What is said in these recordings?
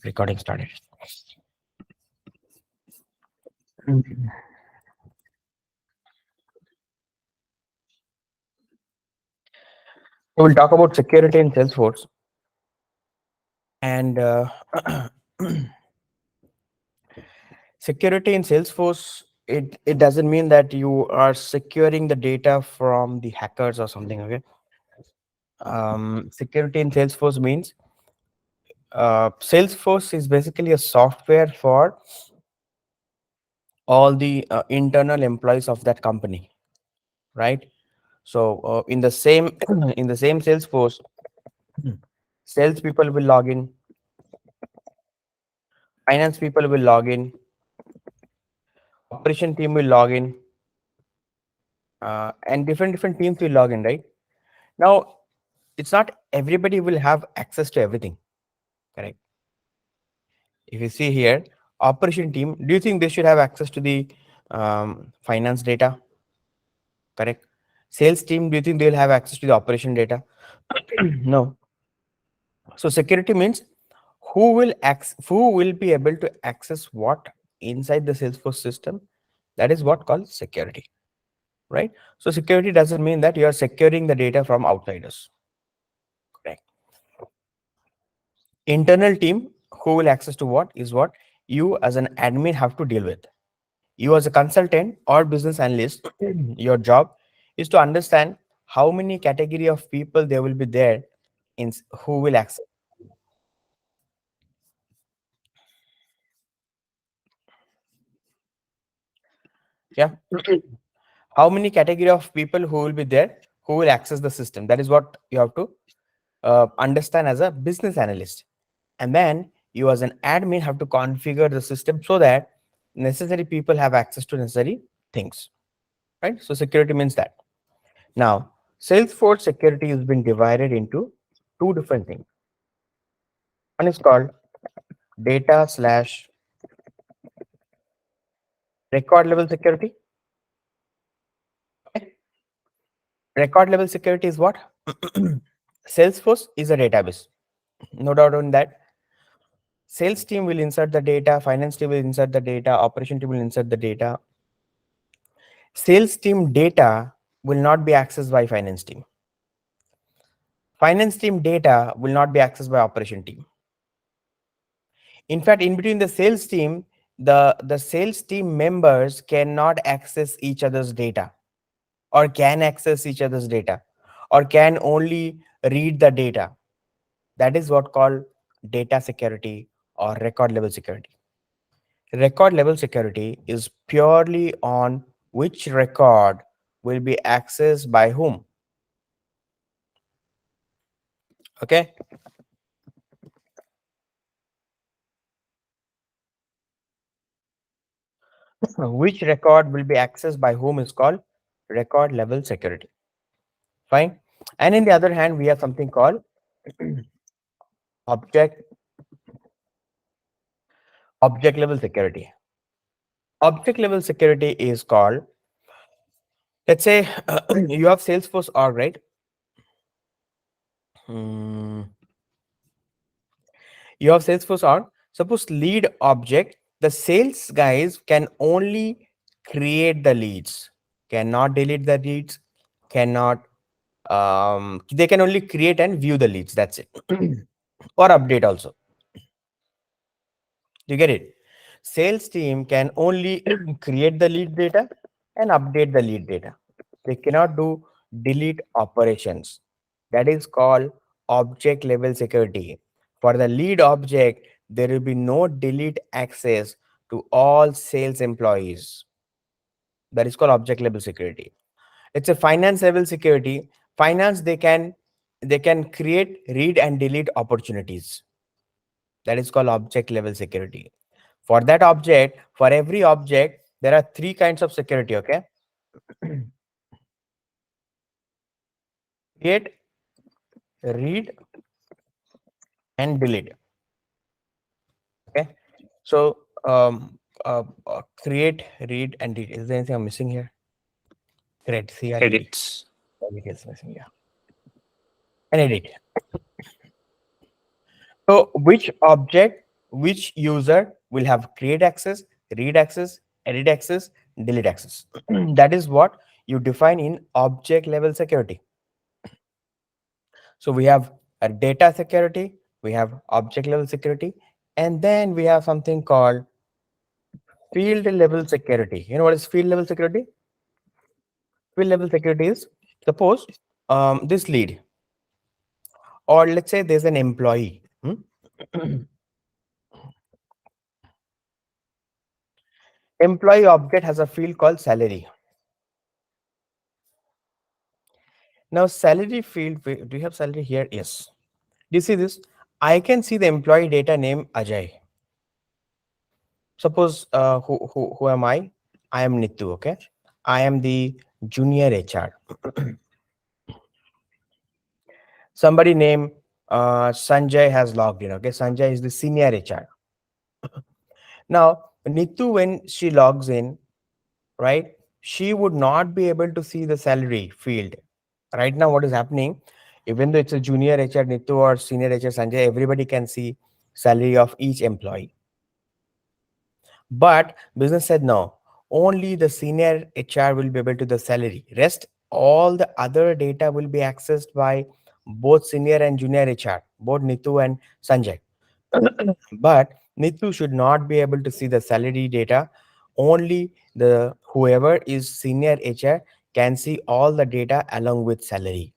Recording started. We'll talk about security in Salesforce. And security in Salesforce, it doesn't mean that you are securing the data from the hackers or something. Okay. Security in Salesforce means Salesforce is basically a software for all the internal employees of that company, right? So in the same in the same Salesforce, sales people will log in, finance people will log in, operation team will log in, and different teams will log in, right? Now, it's not everybody will have access to everything, correct? If you see here, operation team, do you think they should have access to the finance data? Correct. Sales team, do you think they'll have access to the operation data? No. So security means who will be able to access what inside the Salesforce system. That is what called security, right? So security doesn't mean that you are securing the data from outsiders. Correct. Internal team who will access to what is what you as an admin have to deal with. You as a consultant or business analyst, your job is to understand how many category of people there will be there who will access. Yeah. How many category of people who will be there who will access the system. That is what you have to understand as a business analyst. And then you as an admin have to configure the system so that necessary people have access to necessary things, right? So security means that. Now, Salesforce security has been divided into two different things. One is called data slash record level security. Okay. Record level security is what? Salesforce is a database. No doubt on that. Sales team will insert the data, finance team will insert the data, operation team will insert the data. Sales team data will not be accessed by finance team. Finance team data will not be accessed by operation team. In fact, in between the sales team, the sales team members cannot access each other's data, or can access each other's data, or can only read the data. That is what called data security or record level security. Record level security is purely on which record will be accessed by whom. Okay. Which record will be accessed by whom is called record level security. Fine. And in the other hand, we have something called object object level security. Object level security is called, let's say you have Salesforce org, right? Hmm. You have Salesforce org. Suppose lead object, the sales guys can only create the leads, cannot delete the leads, cannot they can only create and view the leads. That's it. Or update also. You get it? Sales team can only create the lead data and update the lead data. They cannot do delete operations. That is called object level security. For the lead object, there will be no delete access to all sales employees. That is called object level security. It's a finance level security. Finance, they can create, read, and delete opportunities. That is called object level security. For that object, for every object, there are three kinds of security. Okay. Create, read, and delete. Okay. So create, read, and delete. Is there anything I'm missing here? Create, CREAT. Edits. Delete is missing. Yeah. And edit. So which object which user will have create access, read access, edit access, delete access. That is what you define in object level security. So we have a data security, we have object level security, and then we have something called field level security. You know what is field level security? Field level security is, suppose this lead, or let's say there's an employee. Employee object has a field called salary. Now, salary field, do you have salary here? Yes. Do you see this? I can see the employee data name Ajay. Suppose who am I? I am Nitu. Okay, I am the junior HR. Somebody named Sanjay has logged in. Okay, Sanjay is the senior HR. Now, Nitu, when she logs in, right, she would not be able to see the salary field. Right now, what is happening, even though it's a junior HR Nitu or senior HR Sanjay, everybody can see salary of each employee. But business said no, only the senior HR will be able to the salary. Rest all the other data will be accessed by both senior and junior HR, both Nitu and Sanjay. But Nitu should not be able to see the salary data. Only the whoever is senior HR can see all the data along with salary.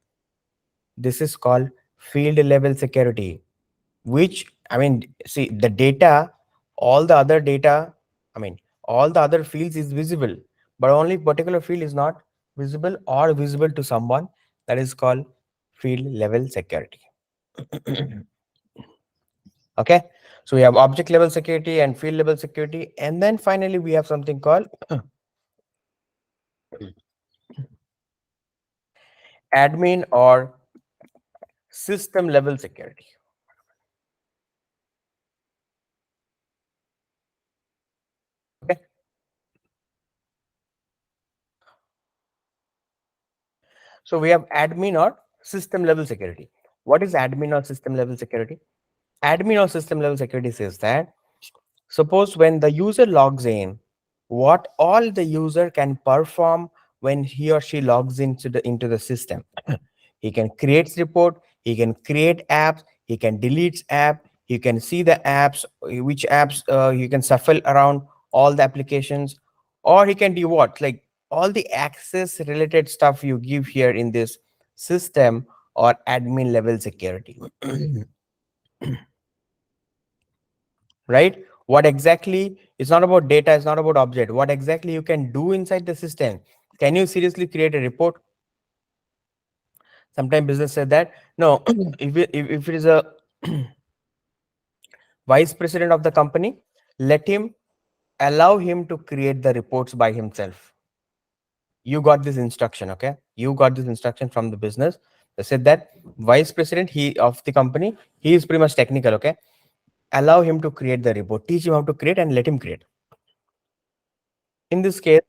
This is called field level security, which, I mean, see the data, all the other data, I mean, all the other fields is visible, but only particular field is not visible or visible to someone. That is called field level security. Okay, so we have object level security and field level security, and then finally we have something called admin or system level security. Okay, so we have admin or system level security. What is admin or system level security? Admin or system level security says that, suppose when the user logs in, what all the user can perform when he or she logs into the system. He can create report, he can create apps, he can delete app, he can see the apps, which apps you can shuffle around all the applications, or he can do what, like all the access related stuff you give here in this system or admin level security. Right, what exactly, it's not about data, it's not about object, what exactly you can do inside the system. Can you seriously create a report? Sometimes business said that no, if it is a vice president of the company, let him, allow him to create the reports by himself. You got this instruction, okay, you got this instruction from the business. They said that vice president he of the company, he is pretty much technical, okay, allow him to create the report, teach him how to create and let him create. In this case,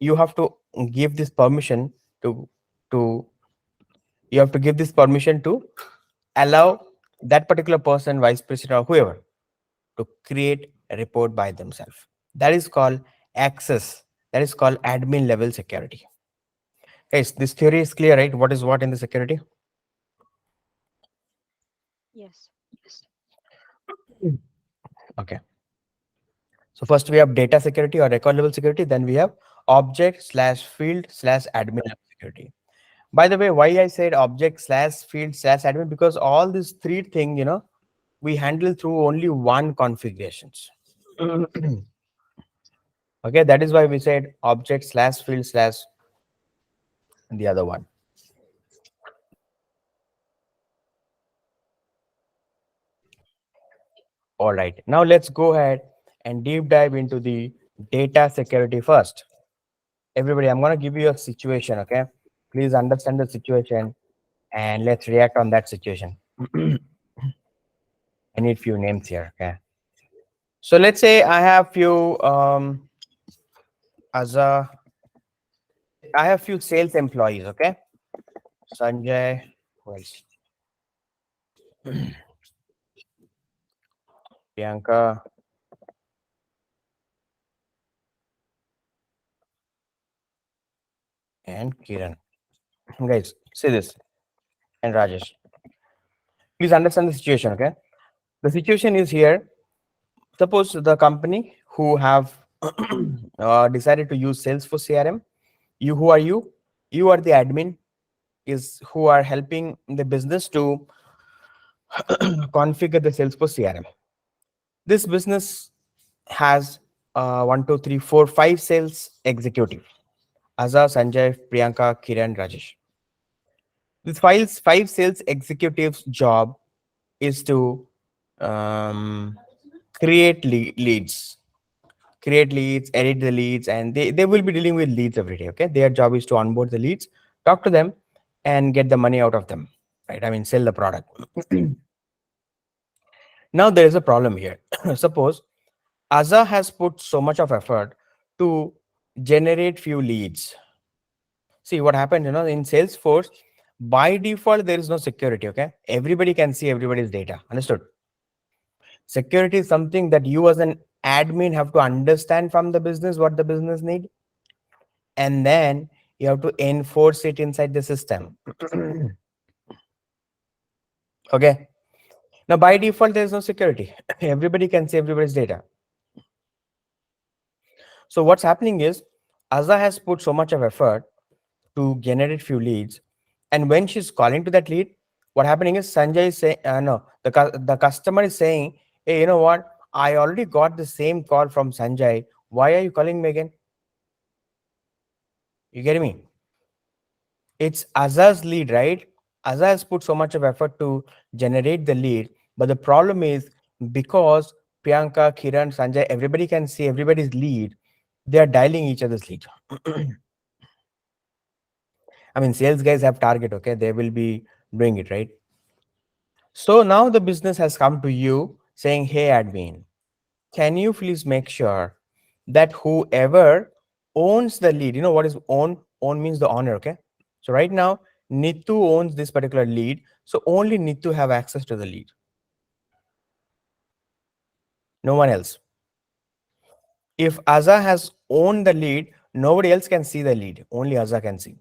you have to give this permission to you have to give this permission to allow that particular person, vice president or whoever, to create a report by themselves. That is called access, that is called admin level security. Guys, this theory is clear, right? What is what in the security? Yes. Okay, so first we have data security or record level security, then we have object slash field slash admin level security. By the way, why I said object slash field slash admin, because all these three things, we handle through only one configurations. Okay, that is why we said object slash field slash the other one. All right, now let's go ahead and deep dive into the data security first. Everybody, I'm going to give you a situation, okay? Please understand the situation and let's react on that situation. I need few names here, okay? So let's say I have few as a I have few sales employees, okay? Sanjay, who else? Priyanka and Kiran. Guys, see this. And Rajesh. Please understand the situation, okay? The situation is here. Suppose the company who have decided to use Salesforce CRM, you who are you? You are the admin is who are helping the business to configure the Salesforce CRM. This business has one, two, three, four, five sales executive. Aza, Sanjay, Priyanka, Kiran, Rajesh. This five sales executives' job is to um, create leads, edit the leads, and they will be dealing with leads every day. Okay, their job is to onboard the leads, talk to them, and get the money out of them. Right? I mean, sell the product. Now there is a problem here. Suppose Aza has put so much of effort to generate few leads. See what happened, in Salesforce, by default, there is no security. Okay. Everybody can see everybody's data. Understood? Security is something that you as an admin have to understand from the business, what the business need. And then you have to enforce it inside the system. Okay. Now, by default, there is no security. Everybody can see everybody's data. So what's happening is Aza has put so much of effort to generate few leads, and when she's calling to that lead, what happening is Sanjay is saying, no, the customer is saying, hey, you know what? I already got the same call from Sanjay. Why are you calling me again? You get me? It's Aza's lead, right? Aza has put so much of effort to generate the lead, but the problem is because Priyanka, Kiran, Sanjay, everybody can see everybody's lead, they are dialing each other's lead. I mean, sales guys have target, okay? They will be doing it, right? So now the business has come to you saying, hey, admin, can you please make sure that whoever owns the lead, you know what is own? Own means the owner, okay? So right now, Nitu owns this particular lead. So only Nitu have access to the lead. No one else. If Aza has owned the lead, nobody else can see the lead. Only Aza can see.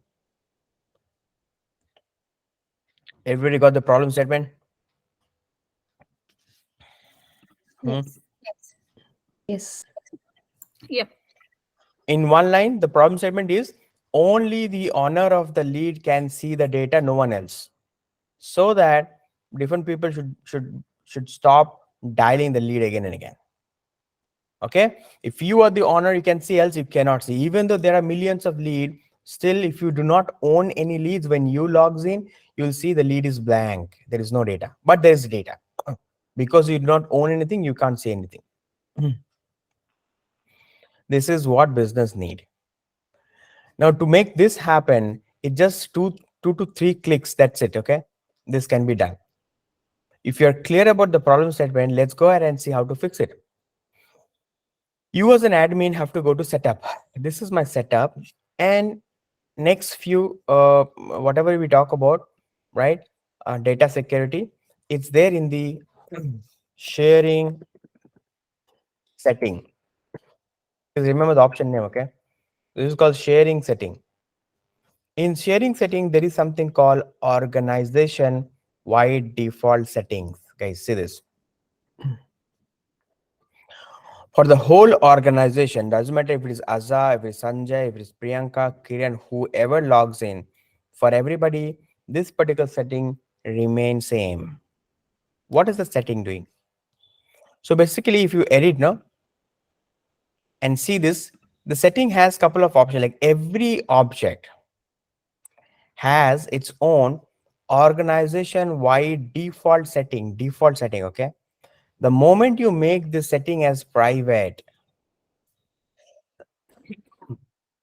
Everybody got the problem statement? Hmm? Yes. Yes. Yep. In one line, the problem statement is only the owner of the lead can see the data, no one else. So that different people should stop dialing the lead again and again. Okay, if you are the owner, you can see, else you cannot see. Even though there are millions of lead, still if you do not own any leads, when you logs in, you'll see the lead is blank. There is no data, but there is data. Because you do not own anything, you can't see anything. This is what business need. Now, to make this happen, it just two to three clicks. That's it. Okay, this can be done. If you're clear about the problem statement, let's go ahead and see how to fix it. You as an admin have to go to setup. This is my setup, and next few whatever we talk about, right? Data security. It's there in the sharing setting. Please remember the option name. Okay, this is called sharing setting. In sharing setting, there is something called organization wide default settings. Guys, see this. For the whole organization, doesn't matter if it is Aza, if it is Sanjay, if it is Priyanka, Kiran, whoever logs in, for everybody, this particular setting remains same. What is the setting doing? So basically, if you edit now and see this, the setting has couple of options. Like every object has its own organization wide default setting. Okay. The moment you make this setting as private,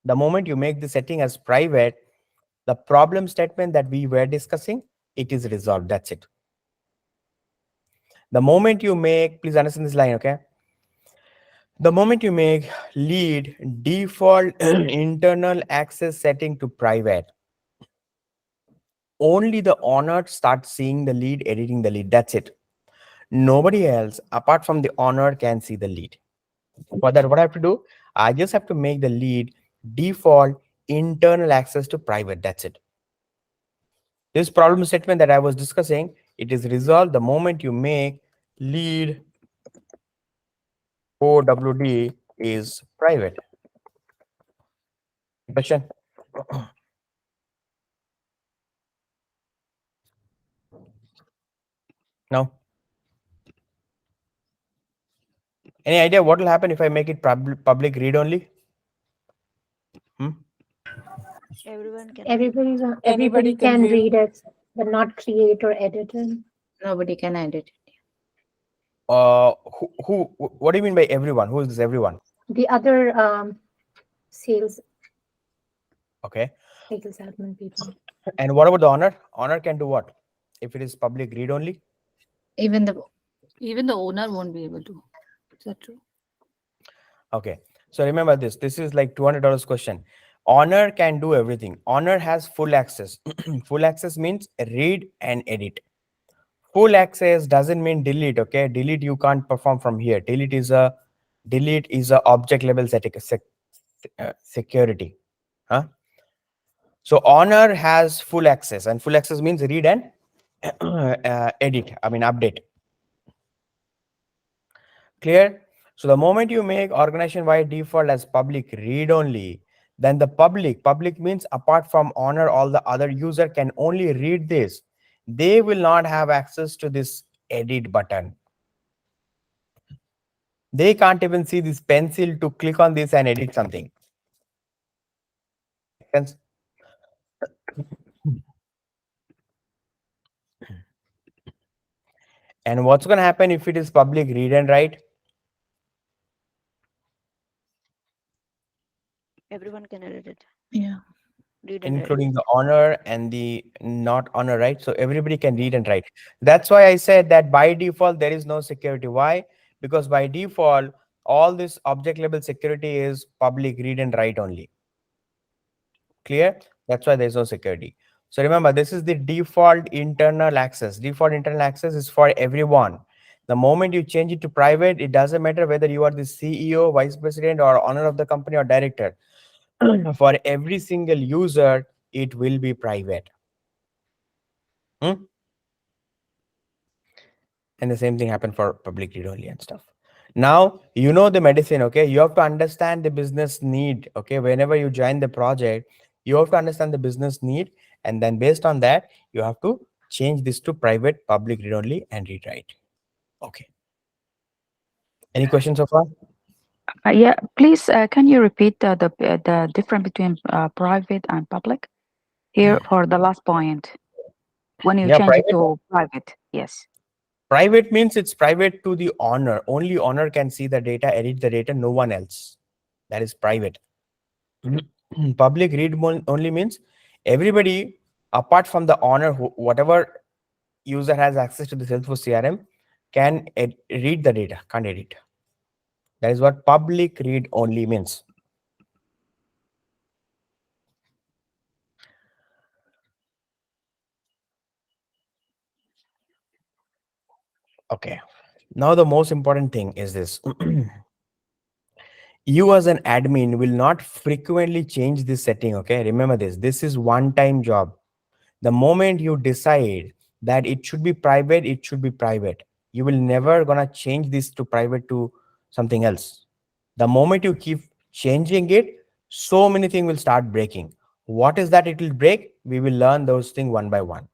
the moment you make the setting as private, the problem statement that we were discussing, it is resolved. That's it. The moment you make, please understand this line, okay? The moment you make lead default internal access setting to private, only the owner starts seeing the lead, editing the lead. That's it. Nobody else apart from the owner can see the lead. For that, what I have to do? I just have to make the lead default internal access to private. That's it. This problem statement that I was discussing, it is resolved the moment you make lead OWD is private. Any question? No? Any idea what will happen if I make it public read only? Hmm? Everyone can read it. Everybody can read it, but not create or edit it. Nobody can edit it. What do you mean by everyone? Who is this everyone? The other sales Okay. sales admin people. And what about the owner? Owner can do what? If it is public read only? Even the Even the owner won't be able to. Is that true? Okay. So remember this. This is like $200 question. Owner can do everything. Owner has full access. Full access means read and edit. Full access doesn't mean delete. Okay. Delete you can't perform from here. Delete is a object level security. Huh? So owner has full access, and full access means read and edit. I mean update. Clear? So the moment you make organization wide default as public read only, then the public means apart from owner, all the other user can only read this. They will not have access to this edit button. They can't even see this pencil to click on this and edit something. Make sense? And what's going to happen if it is public read and write? Everyone can edit it. yeah. Read and write. Including the honor and the not honor, right? So everybody can read and write. That's why I said that by default there is no security. Why? Because by default all this object level security is public read and write only. Clear? That's why there's no security. So remember, this is the default internal access. Default internal access is for everyone. The moment you change it to private, it doesn't matter whether you are the CEO, vice president, or owner of the company or director. For every single user, it will be private. Hmm? And the same thing happened for public read only and stuff. Now you know the medicine. Okay, you have to understand the business need. Okay, whenever you join the project, you have to understand the business need, and then based on that you have to change this to private, public read only, and read write. Okay, any questions so far? Yeah, please, can you repeat the difference between private and public here for the last point when you Yeah, change it private. to private? Yes. Private means it's private to the owner. Only owner can see the data, edit the data, no one else. That is private. Public read only means everybody apart from the owner, whatever user has access to the Salesforce CRM can read the data, can't edit. That is what public read only means. Okay. Now the most important thing is this. You as an admin will not frequently change this setting. Okay. Remember this. This is one-time job. The moment you decide that it should be private, it should be private. You will never gonna change this to private to something else. The moment you keep changing it, so many things will start breaking. What is that it will break? We will learn those things one by one.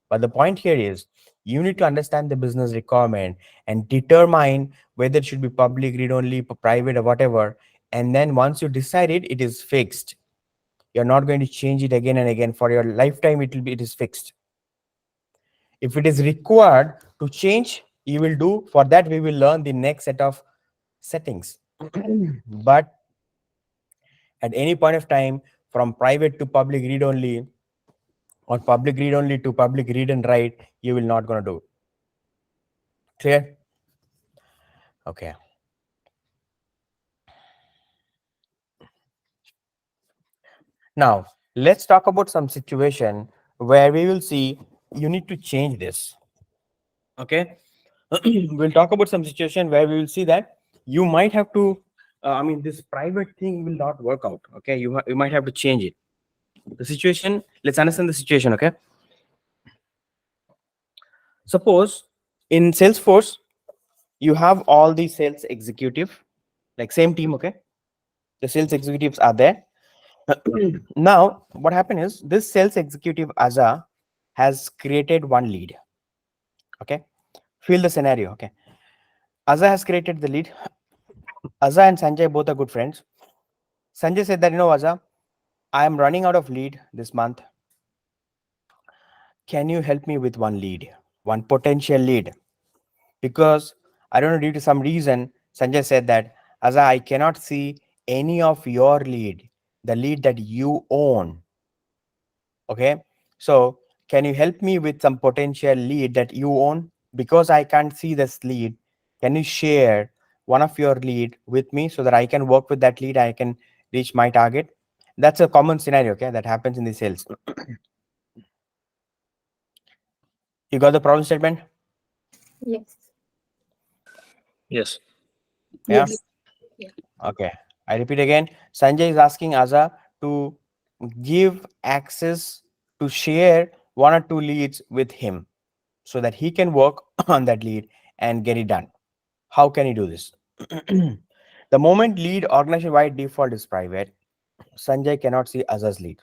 But the point here is you need to understand the business requirement and determine whether it should be public, read only, private, or whatever. And then once you decide it, it is fixed. You're not going to change it again and again. For your lifetime, it is fixed. If it is required to change, you will do. For that, we will learn the next set of settings. But at any point of time, from private to public read only, or public read only to public read and write, you will not going to do. Clear? Okay. Now, let's talk about some situation where we will see you need to change this. Okay. we'll talk about some situation where we will see that you might have to, this private thing will not work out. Okay, you might have to change it. The situation, let's understand the situation. Okay, suppose in Salesforce, you have all the sales executive, like same team. Okay, the sales executives are there. Now, what happened is this sales executive Aza has created one lead. Okay, feel the scenario. Okay, Aza has created the lead. Aza and Sanjay both are good friends. Sanjay said that, Aza, I am running out of lead this month. Can you help me with one lead, one potential lead? Because I don't know, due to some reason, Sanjay said that, Aza, I cannot see any of your lead, the lead that you own. Okay, so can you help me with some potential lead that you own? Because I can't see this lead, can you share one of your lead with me so that I can work with that lead, I can reach my target? That's a common scenario, okay, that happens in the sales. You got the problem statement? Yes. Yes. Yeah. Yes. Yeah. Okay, I repeat again. Sanjay is asking Aza to give access to share one or two leads with him so that he can work on that lead and get it done. How can he do this? The moment lead organization wide default is private, Sanjay cannot see Aza's lead.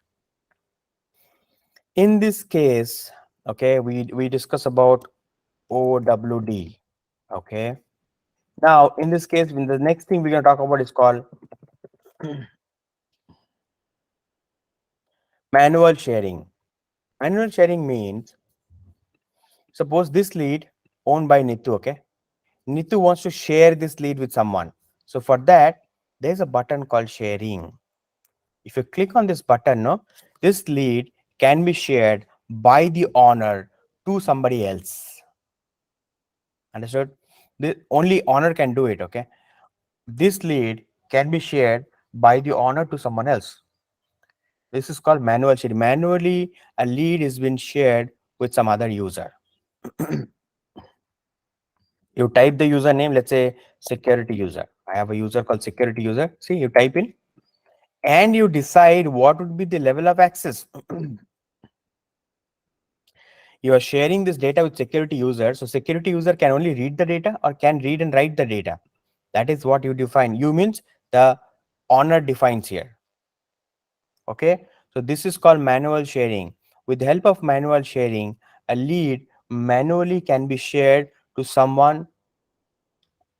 In this case, okay, we discuss about OWD. Okay. Now, in this case, the next thing we're going to talk about is called manual sharing. Manual sharing means, suppose this lead owned by Nitu, okay? Nitu wants to share this lead with someone. So for that, there's a button called sharing. If you click on this button, no, this lead can be shared by the owner to somebody else. Understood? The only owner can do it, okay? This lead can be shared by the owner to someone else. This is called manual sharing. Manually, a lead is been shared with some other user. You type the username, let's say security user. I have a user called security user. See, you type in and you decide what would be the level of access. You are sharing this data with security user. So security user can only read the data or can read and write the data. That is what you define. You means the owner defines here. Okay. So this is called manual sharing. With the help of manual sharing, a lead manually can be shared to someone.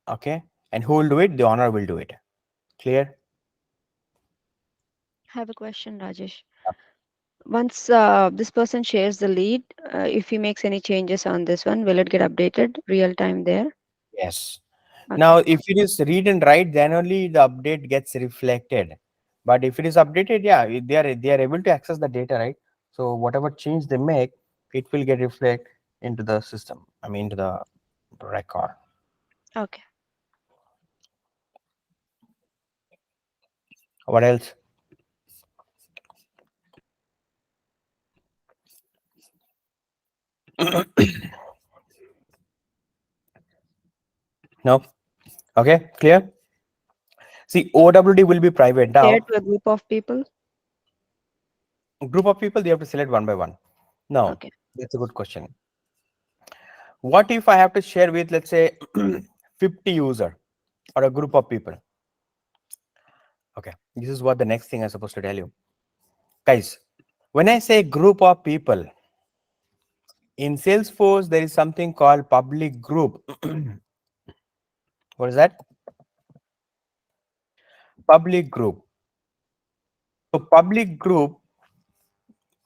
Okay. And who will do it? The owner will do it. Clear? Have a question, Rajesh. Once this person shares the lead, if he makes any changes on this one, will it get updated real time there? Yes. Okay. Now, if it is read and write, then only the update gets reflected. But if it is updated, yeah, they are able to access the data, right? So whatever change they make, it will get reflect into the system. Into the record. Okay. What else? No. Okay. Clear. See, OWD will be private Share now. to a group of people. Group of people, they have to select one by one. No, Okay. that's a good question. What if I have to share with, let's say, 50 user or a group of people? Okay, this is what the next thing I'm supposed to tell you. Guys, when I say group of people, in Salesforce, there is something called public group. What is that? Public group. So public group,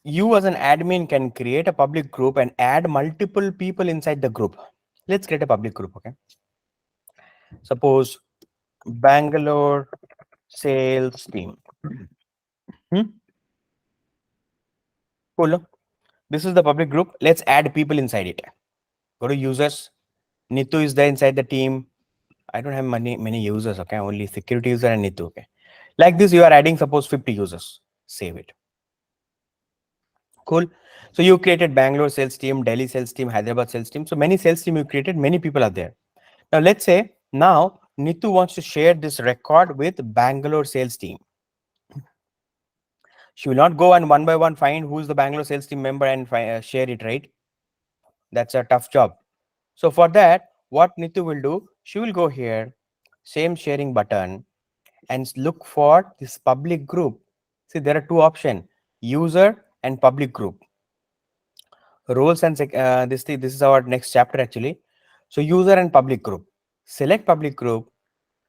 you as an admin can create a public group and add multiple people inside the group. Let's create a public group, okay? Suppose Bangalore sales team. Cool. No? This is the public group. Let's add people inside it. Go to users. Nitu is there inside the team. I don't have many users, okay? Only security user and Nitu, okay? Like this, you are adding, suppose 50 users. Save it. Cool. So you created Bangalore sales team, Delhi sales team, Hyderabad sales team. So many sales team you created, many people are there. Now let's say now Nitu wants to share this record with Bangalore sales team. She will not go and one by one find who's the Bangalore sales team member and share it, right? That's a tough job. So for that, what Nitu will do, she will go here, same sharing button, and look for this public group. See, there are two options: user and public group. Roles and this is our next chapter actually. So user and public group. Select public group.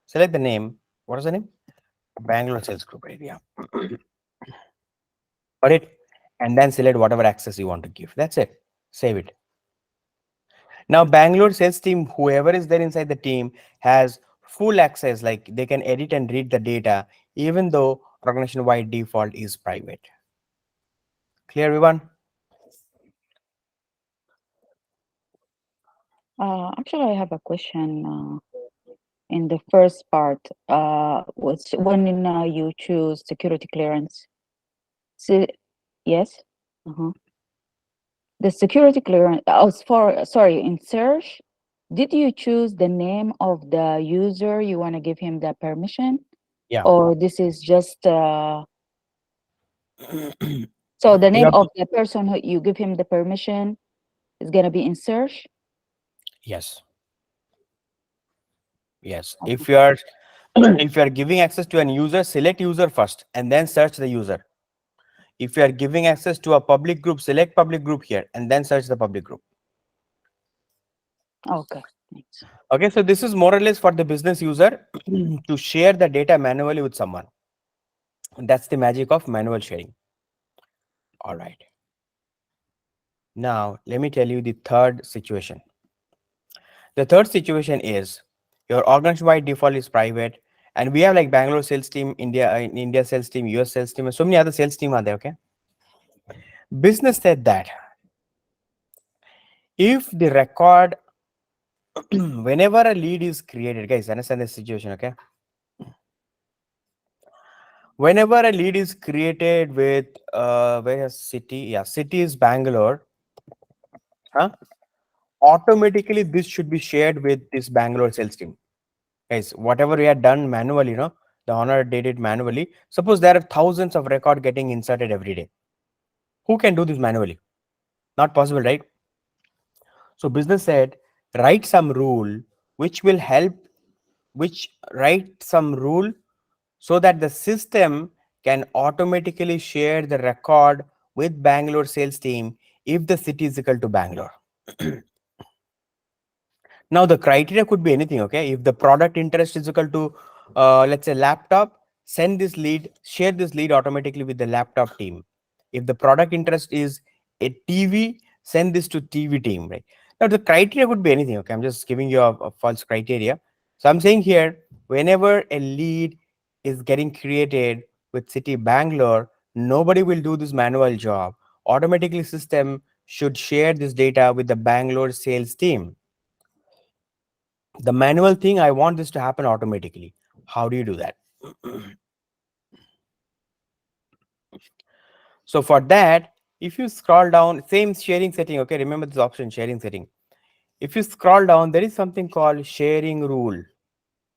Select the name. What is the name? Bangalore sales group area. Got it? And then select whatever access you want to give. That's it. Save it. Now Bangalore sales team, whoever is there inside the team, has full access, like they can edit and read the data, even though organization wide default is private. Clear, everyone? Actually, I have a question in the first part. Was when you choose security clearance. So, yes. The security clearance. Oh, sorry. In search, did you choose the name of the user you want to give him the permission? Yeah. Or this is just so the name of the person who you give him the permission is gonna be in search? Yes. Yes. If you are if you are giving access to an user, select user first and then search the user. If you are giving access to a public group, select public group here and then search the public group. Okay. Thanks. Okay, so this is more or less for the business user to share the data manually with someone. That's the magic of manual sharing. All right. Now, let me tell you the third situation. The third situation is your organization wide default is private, and we have like Bangalore sales team, India sales team, US sales team, and so many other sales team are there. Okay. Business said that if the record, whenever a lead is created, guys, understand the situation, okay? Whenever a lead is created with where is city? Yeah, city is Bangalore. Huh? Automatically, this should be shared with this Bangalore sales team. Guys, whatever we had done manually, the owner did it manually. Suppose there are thousands of record getting inserted every day. Who can do this manually? Not possible, right? So business said, write some rule which will help, write some rule so that the system can automatically share the record with Bangalore sales team if the city is equal to Bangalore. Now the criteria could be anything, okay? If the product interest is equal to, let's say laptop, send this lead, share this lead automatically with the laptop team. If the product interest is a TV, send this to TV team, right? Now the criteria could be anything, okay? I'm just giving you a false criteria. So I'm saying here, whenever a lead is getting created with city Bangalore, nobody will do this manual job. Automatically system should share this data with the Bangalore sales team. The manual thing, I want this to happen automatically. How do you do that? So for that, if you scroll down, same sharing setting, okay, remember this option, sharing setting. If you scroll down, there is something called sharing rule.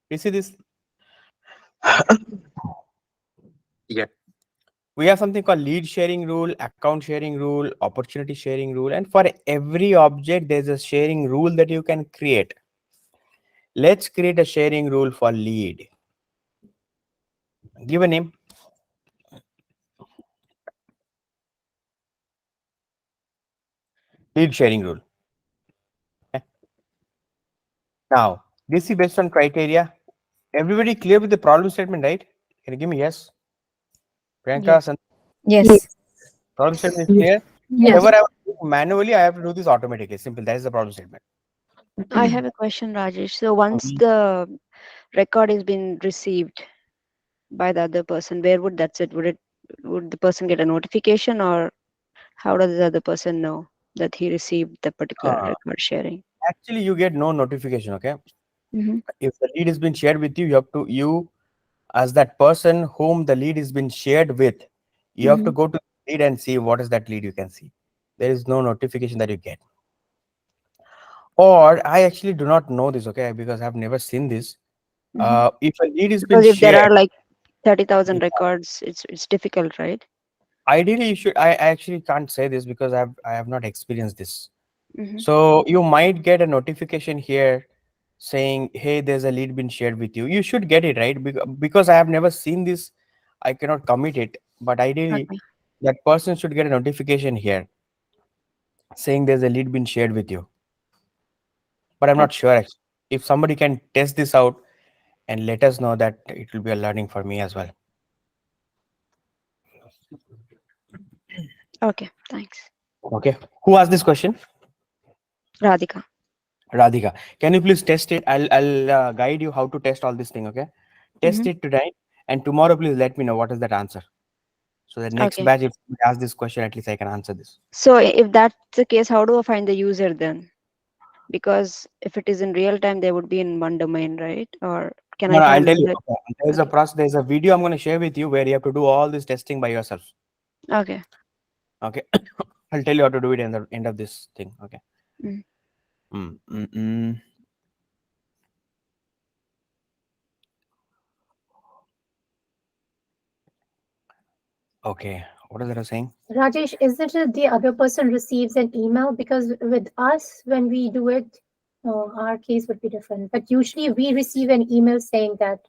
You see this? Yeah. We have something called lead sharing rule, account sharing rule, opportunity sharing rule, and for every object, there's a sharing rule that you can create. Let's create a sharing rule for lead. Give a name. Lead sharing rule. Okay. Now, this is based on criteria. Everybody clear with the problem statement, right? Can you give me yes? Priyanka, Yes. Yes. problem statement is clear. Yes. Whatever I do manually, I have to do this automatically. Simple. That is the problem statement. I have a question, Rajesh. So once the record has been received by the other person, where would that sit? Would the person get a notification, or how does the other person know that he received the particular record sharing? Actually, you get no notification. Okay. Mm-hmm. If the lead has been shared with you, you as that person whom the lead has been shared with, you have to Mm-hmm. go to lead and see what is that lead you can see. There is no notification that you get. Or I actually do not know this, okay, because I've never seen this. If a lead is been Because if there are shared, like 30,000 records, it's difficult, right? ideally you should. I actually can't say this because I have not experienced this. Mhm. So you might get a notification here saying, "Hey, there's a lead been shared with you." You should get it, right? Because I have never seen this, I cannot commit it. But ideally, Okay. that person should get a notification here saying there's a lead been shared with you. But I'm not Okay. sure actually. If somebody can test this out and let us know, that it will be a learning for me as well. Okay. Thanks. Okay. Who asked this question? Radhika. Radhika. Can you please test it? I'll guide you how to test all this thing. Okay. Test Mhm. it tonight, and tomorrow please let me know what is that answer. So the next Okay. batch, if you ask this question, at least I can answer this. So if that's the case, how do I find the user then? Because if it is in real time, they would be in one domain, right? Or can No, I no, I'll find tell you. within the? Okay. There's a Okay. process. There's a video I'm going to share with you where you have to do all this testing by yourself. Okay. Okay. I'll tell you how to do it in the end of this thing. Okay. Mm. Mm, mm, mm. Okay. What is that I was saying? Rajesh, is it that the other person receives an email? Because with us, when we do it, our case would be different. But usually we receive an email saying that.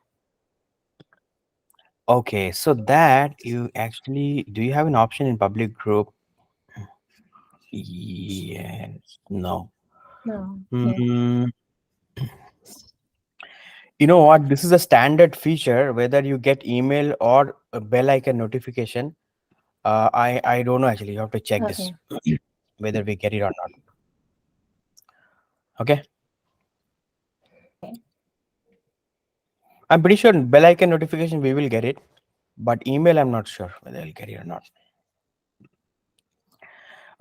Okay. So that you actually, do you have an option in public group? Yes. No. No. Yeah. Mm, you know what? This is a standard feature, whether you get email or a bell icon notification. I don't know actually. You have to check this Okay. whether we get it or not. Okay. I'm pretty sure bell icon notification we will get it, but email I'm not sure whether I'll get it or not.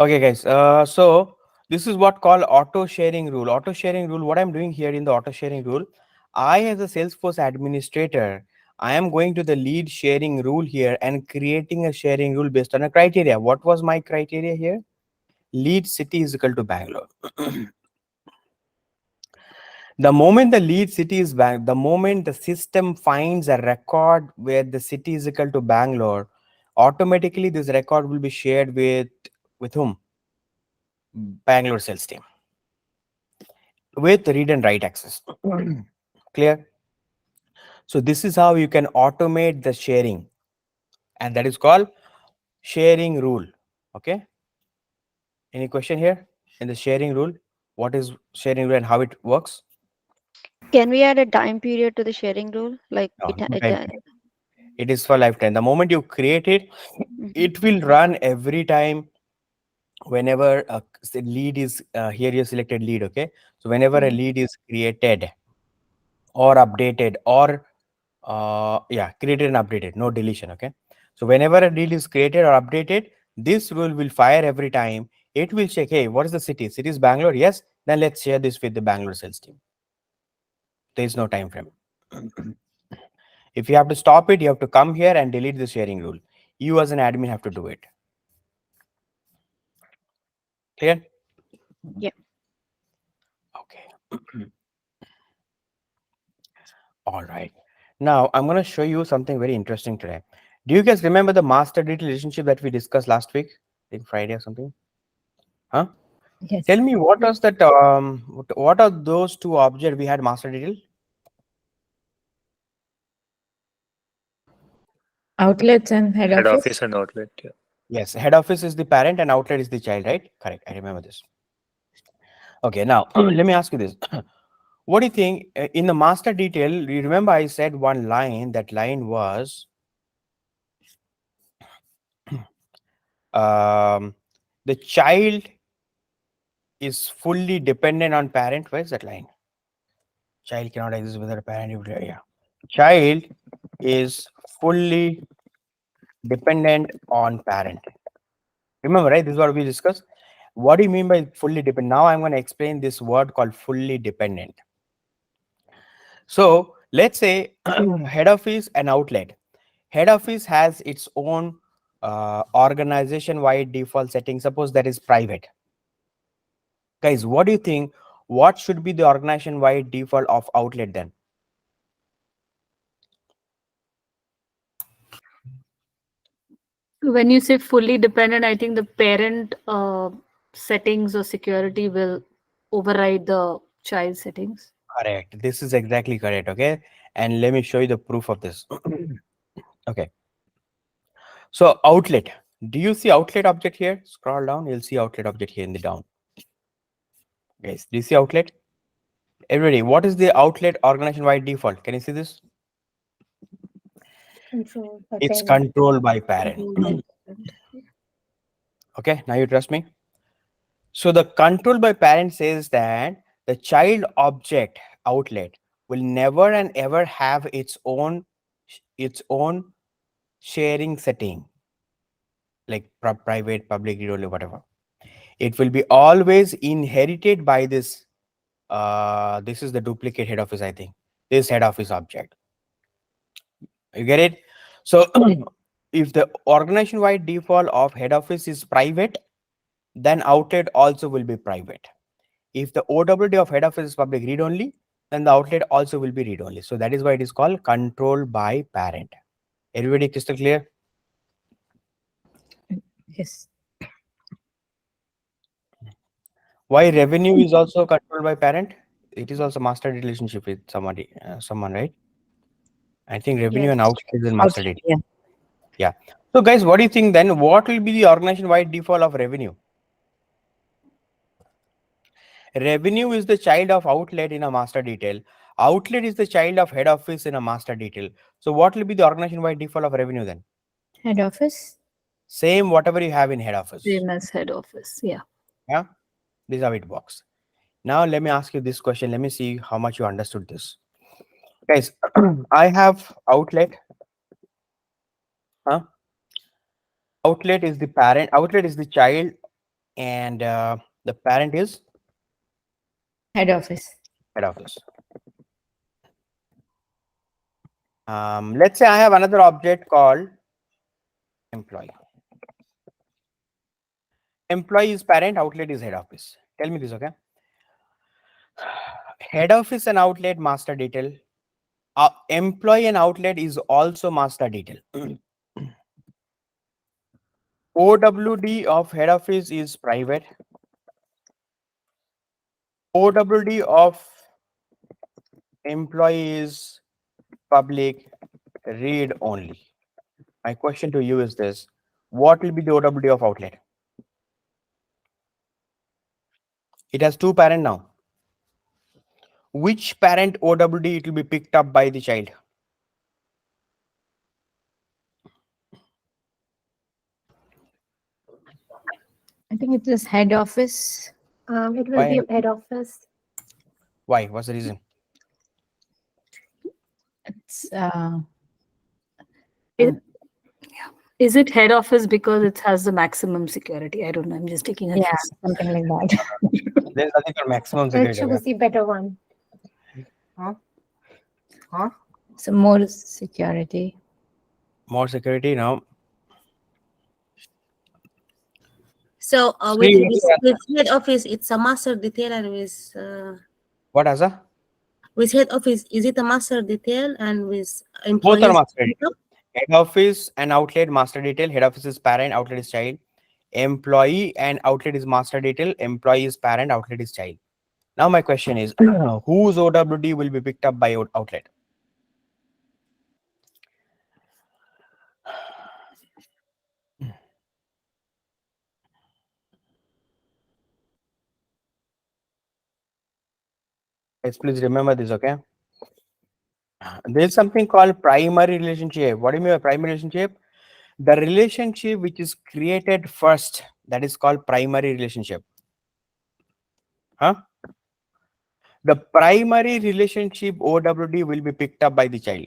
Okay, guys. So this is what called auto sharing rule. Auto sharing rule. What I'm doing here in the auto sharing rule, I as a Salesforce administrator, I am going to the lead sharing rule here and creating a sharing rule based on a criteria. What was my criteria here? Lead city is equal to Bangalore. The moment the lead city is the moment the system finds a record where the city is equal to Bangalore, automatically this record will be shared with whom? Bangalore sales team with read and write access. Clear? So this is how you can automate the sharing, and that is called sharing rule. Okay. Any question here in the sharing rule? What is sharing rule and how it works? Can we add a time period to the sharing rule? Like No, it, no it time period. It is for lifetime. The moment you create it, Mhm. it will run every time whenever a lead is here you selected lead. Okay, so whenever a Mhm. lead is created or updated or created and updated, no deletion. Okay, so whenever a lead is created or updated, this rule will fire every time. It will check, hey, what is the city? City is Bangalore. Yes, then let's share this with the Bangalore sales team. There is no time frame. If you have to stop it, you have to come here and delete the sharing rule. You as an admin have to do it. Clear? Yeah. Okay. All right. Now I'm going to show you something very interesting today. Do you guys remember the master detail relationship that we discussed last week? I think Friday or something. Huh? Yes. Tell me what was that? What are those two objects we had master detail? Outlets and head Head office. office and outlet. Yeah. Yes, head office is the parent and outlet is the child, right? Correct. I remember this. Okay. Now let me ask you this. What do you think in the master detail? You remember I said one line. That line was the child is fully dependent on parent. Where's that line? Child cannot exist without a parent. Yeah. Child is fully dependent on parent. Remember, right? This is what we discussed. What do you mean by fully dependent? Now I'm going to explain this word called fully dependent. So let's say head office and outlet. Head office has its own organization-wide default setting. Suppose that is private. Guys, what do you think? What should be the organization-wide default of outlet then? When you say fully dependent, I think the parent settings or security will override the child settings. Correct. This is exactly correct. Okay. And let me show you the proof of this. Okay. So outlet. Do you see outlet object here? Scroll down. You'll see outlet object here in the down. Guys, do you see outlet? Everybody, what is the outlet organization wide default? Can you see this? Control by It's parent. controlled by parent. Okay. Now you trust me. So the control by parent says that the child object outlet will never and ever have its own sharing setting, like private, public, read only, whatever. It will be always inherited by this. This is the duplicate head office, I think. This head office object. You get it? So if the organization wide default of head office is private, then outlet also will be private. If the OWD of head office is public read only, then the outlet also will be read only. So that is why it is called control by parent. Everybody crystal clear? Yes. Why revenue is also controlled by parent? It is also master relationship with somebody, someone, right? I think revenue and Yes. outlet is in master Okay, data. yeah. Yeah. So guys, what do you think then? What will be the organization wide default of revenue? Revenue is the child of outlet in a master detail. Outlet is the child of head office in a master detail. So what will be the organization wide default of revenue then? Head office. Same whatever you have in head office. Same as head office. Yeah. Yeah. This is how it works. Now let me ask you this question. Let me see how much you understood this. Guys, I have outlet. Huh? Outlet is the parent. Outlet is the child, and the parent is Head office. head office. Let's say I have another object called employee. Employee is parent, outlet is head office. Tell me this, okay? Head office and outlet master detail. Employee and outlet is also master detail. OWD of head office is private. OWD of employee is public, read only. My question to you is this: what will be the OWD of outlet? It has two parent now. Which parent OWD it will be picked up by the child? I think it is head office. It will Why? be head office. Why? What's the reason? It's Is it head office because it has the maximum security? I don't know. I'm just taking a yeah, guess. something like that. There's nothing called maximum I'll security. choose the better one. So more security. More security now. So Sri, with head office, it's a master detail, and what as a? with head office, is it a master detail, and with Both are employees? master detail. Head office and outlet master detail. Head office is parent, outlet is child. Employee and outlet is master detail. Employee is parent, outlet is child. Now my question is, whose OWD will be picked up by outlet? Yes, please remember this, okay? There is something called primary relationship. What do you mean by primary relationship? The relationship which is created first, that is called primary relationship. Huh? The primary relationship OWD will be picked up by the child.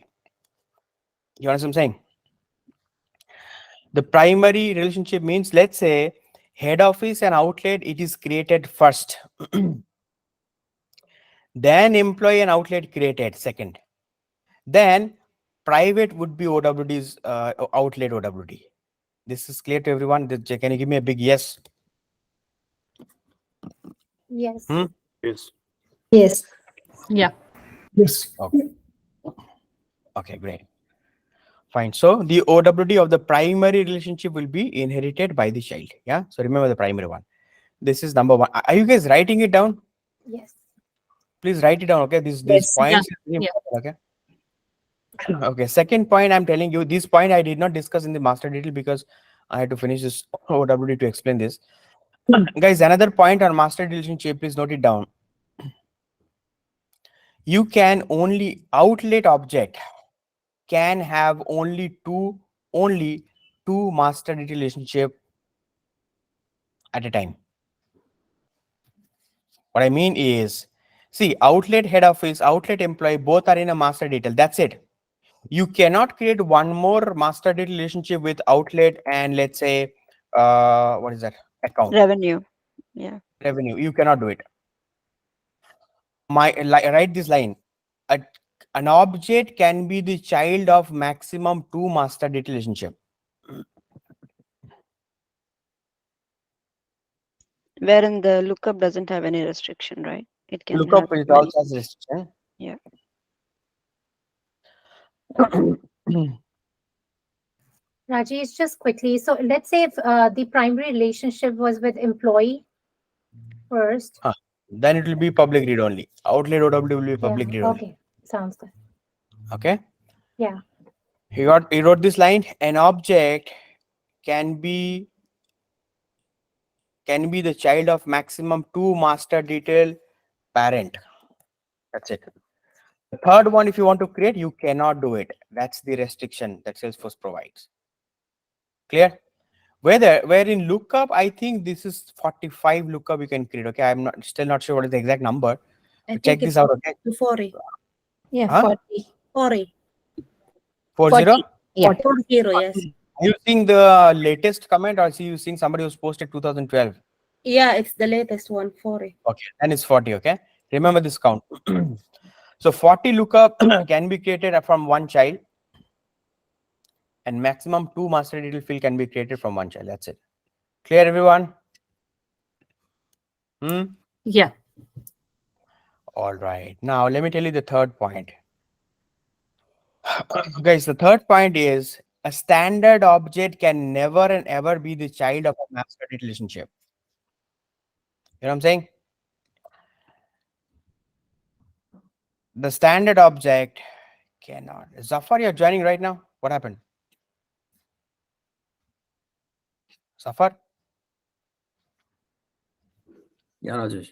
You understand what I'm saying? The primary relationship means, let's say, head office and outlet, it is created first. Then employee and outlet created second. Then private would be OWD's outlet OWD. This is clear to everyone? Can you give me a big yes? Yes. Yes. Yes. Yeah. Yes. Okay. Okay, great. Fine. So the OWD of the primary relationship will be inherited by the child. Yeah. So remember the primary one. This is number one. Are you guys writing it down? Yes. Please write it down. Okay. These Yes. points Yeah. is very Yeah. important. Okay. Okay. Second point, I'm telling you, this point I did not discuss in the master detail because I had to finish this OWD to explain this. Guys, another point on master relationship, please note it down. You can only outlet object can have only two master data relationship at a time. What I mean is, see, outlet head office, outlet employee, both are in a master detail. That's it. You cannot create one more master data relationship with outlet and let's say, what is that? Account Revenue. Yeah. revenue. You cannot do it. Write this line. A, an object can be the child of maximum two master data relationship. Wherein the lookup doesn't have any restriction, right? It can Lookup have it many. also has restriction. Yeah. Rajesh, just quickly. So let's say if the primary relationship was with employee first. Then it will be public read only. Outlet OW will be public Yeah. read only. Okay. Sounds good. Okay. Yeah. He wrote this line. An object can be the child of maximum two master detail parent. That's it. The third one, if you want to create, you cannot do it. That's the restriction that Salesforce provides. Clear? Where in lookup, I think this is 45 lookup you can create. Okay, I'm still not sure what is the exact number. I Check think this it's out. Okay, 40. Yeah, Huh? 40. 40. 40. Yeah. 40, yes. Are you seeing the latest comment or see you seeing somebody who's posted 2012? Yeah, it's the latest one, 40. Okay, then it's 40. Okay, remember this count. So 40 lookup can be created from one child, and maximum two master detail field can be created from one child. That's it. Clear, everyone? Yeah. All right. Now let me tell you the third point. Guys, the third point is a standard object can never and ever be the child of a master data relationship. You know what I'm saying? The standard object cannot. Zafar, you're joining right now? What happened? Zafar, Yeah, Rajesh.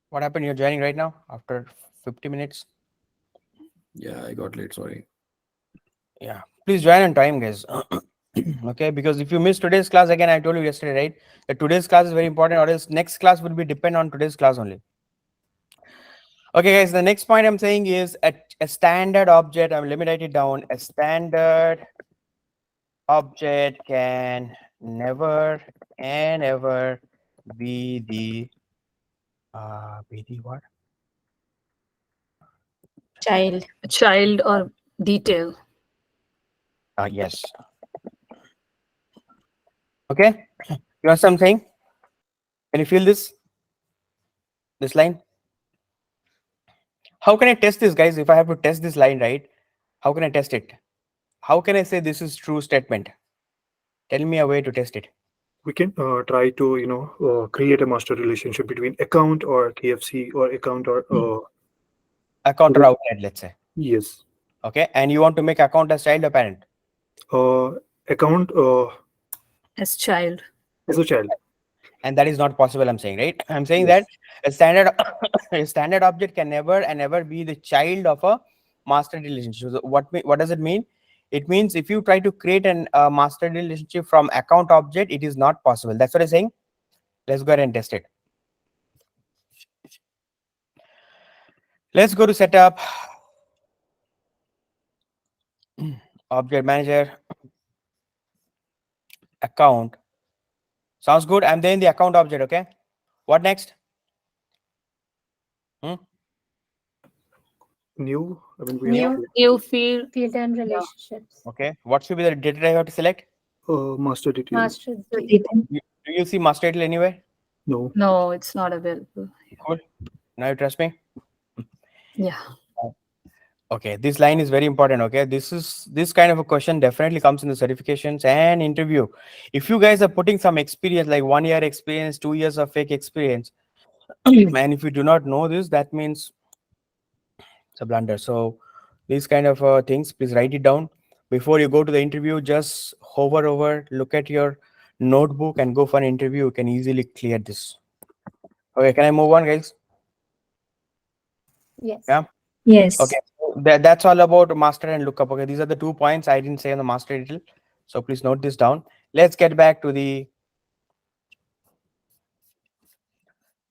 what happened? You're joining right now after 50 minutes? Yeah, I got late. Sorry. Yeah. Please join on time, guys. Okay, because if you miss today's class, again, I told you yesterday, right? That today's class is very important, or else next class will be depend on today's class only. Okay, guys, the next point I'm saying is a standard object. Let me write it down. A standard object can never and ever be the what? Child. Child or detail. Yes. Okay. You understand what I'm saying? Can you feel this? This line? How can I test this, guys? If I have to test this line, right? How can I test it? How can I say this is true statement? Tell me a way to test it. We can try to create a master relationship between account or KFC or account or Account or outlet, let's say. yes, Okay. And you want to make account as child or parent? account As child. as a child. And that is not possible, I'm saying, right? I'm saying Yes. that a standard a standard object can never and ever be the child of a master relationship. So what does it mean? It means if you try to create a master relationship from account object, it is not possible. That's what I'm saying. Let's go ahead and test it. Let's go to setup, object manager, account. Sounds good. I'm there in the account object. Okay. What next? New. I mean, we have New New field. field and relationships. Okay. What should be the data I have to select? Master detail. Master detail. Do you see master title anywhere? No. No, it's not available. Cool. Now you trust me? Yeah. Okay, this line is very important. Okay, this kind of a question definitely comes in the certifications and interview. If you guys are putting some experience, like 1 year experience, 2 years of fake experience, and if you do not know this, that means it's a blunder. So these kind of things, please write it down before you go to the interview. Just hover over, look at your notebook, and go for an interview. You can easily clear this. Okay, can I move on, guys? Yes. Yeah. Yes. Okay, so that's all about master and lookup. Okay, these are the 2 points I didn't say on the master detail, so please note this down. Let's get back to the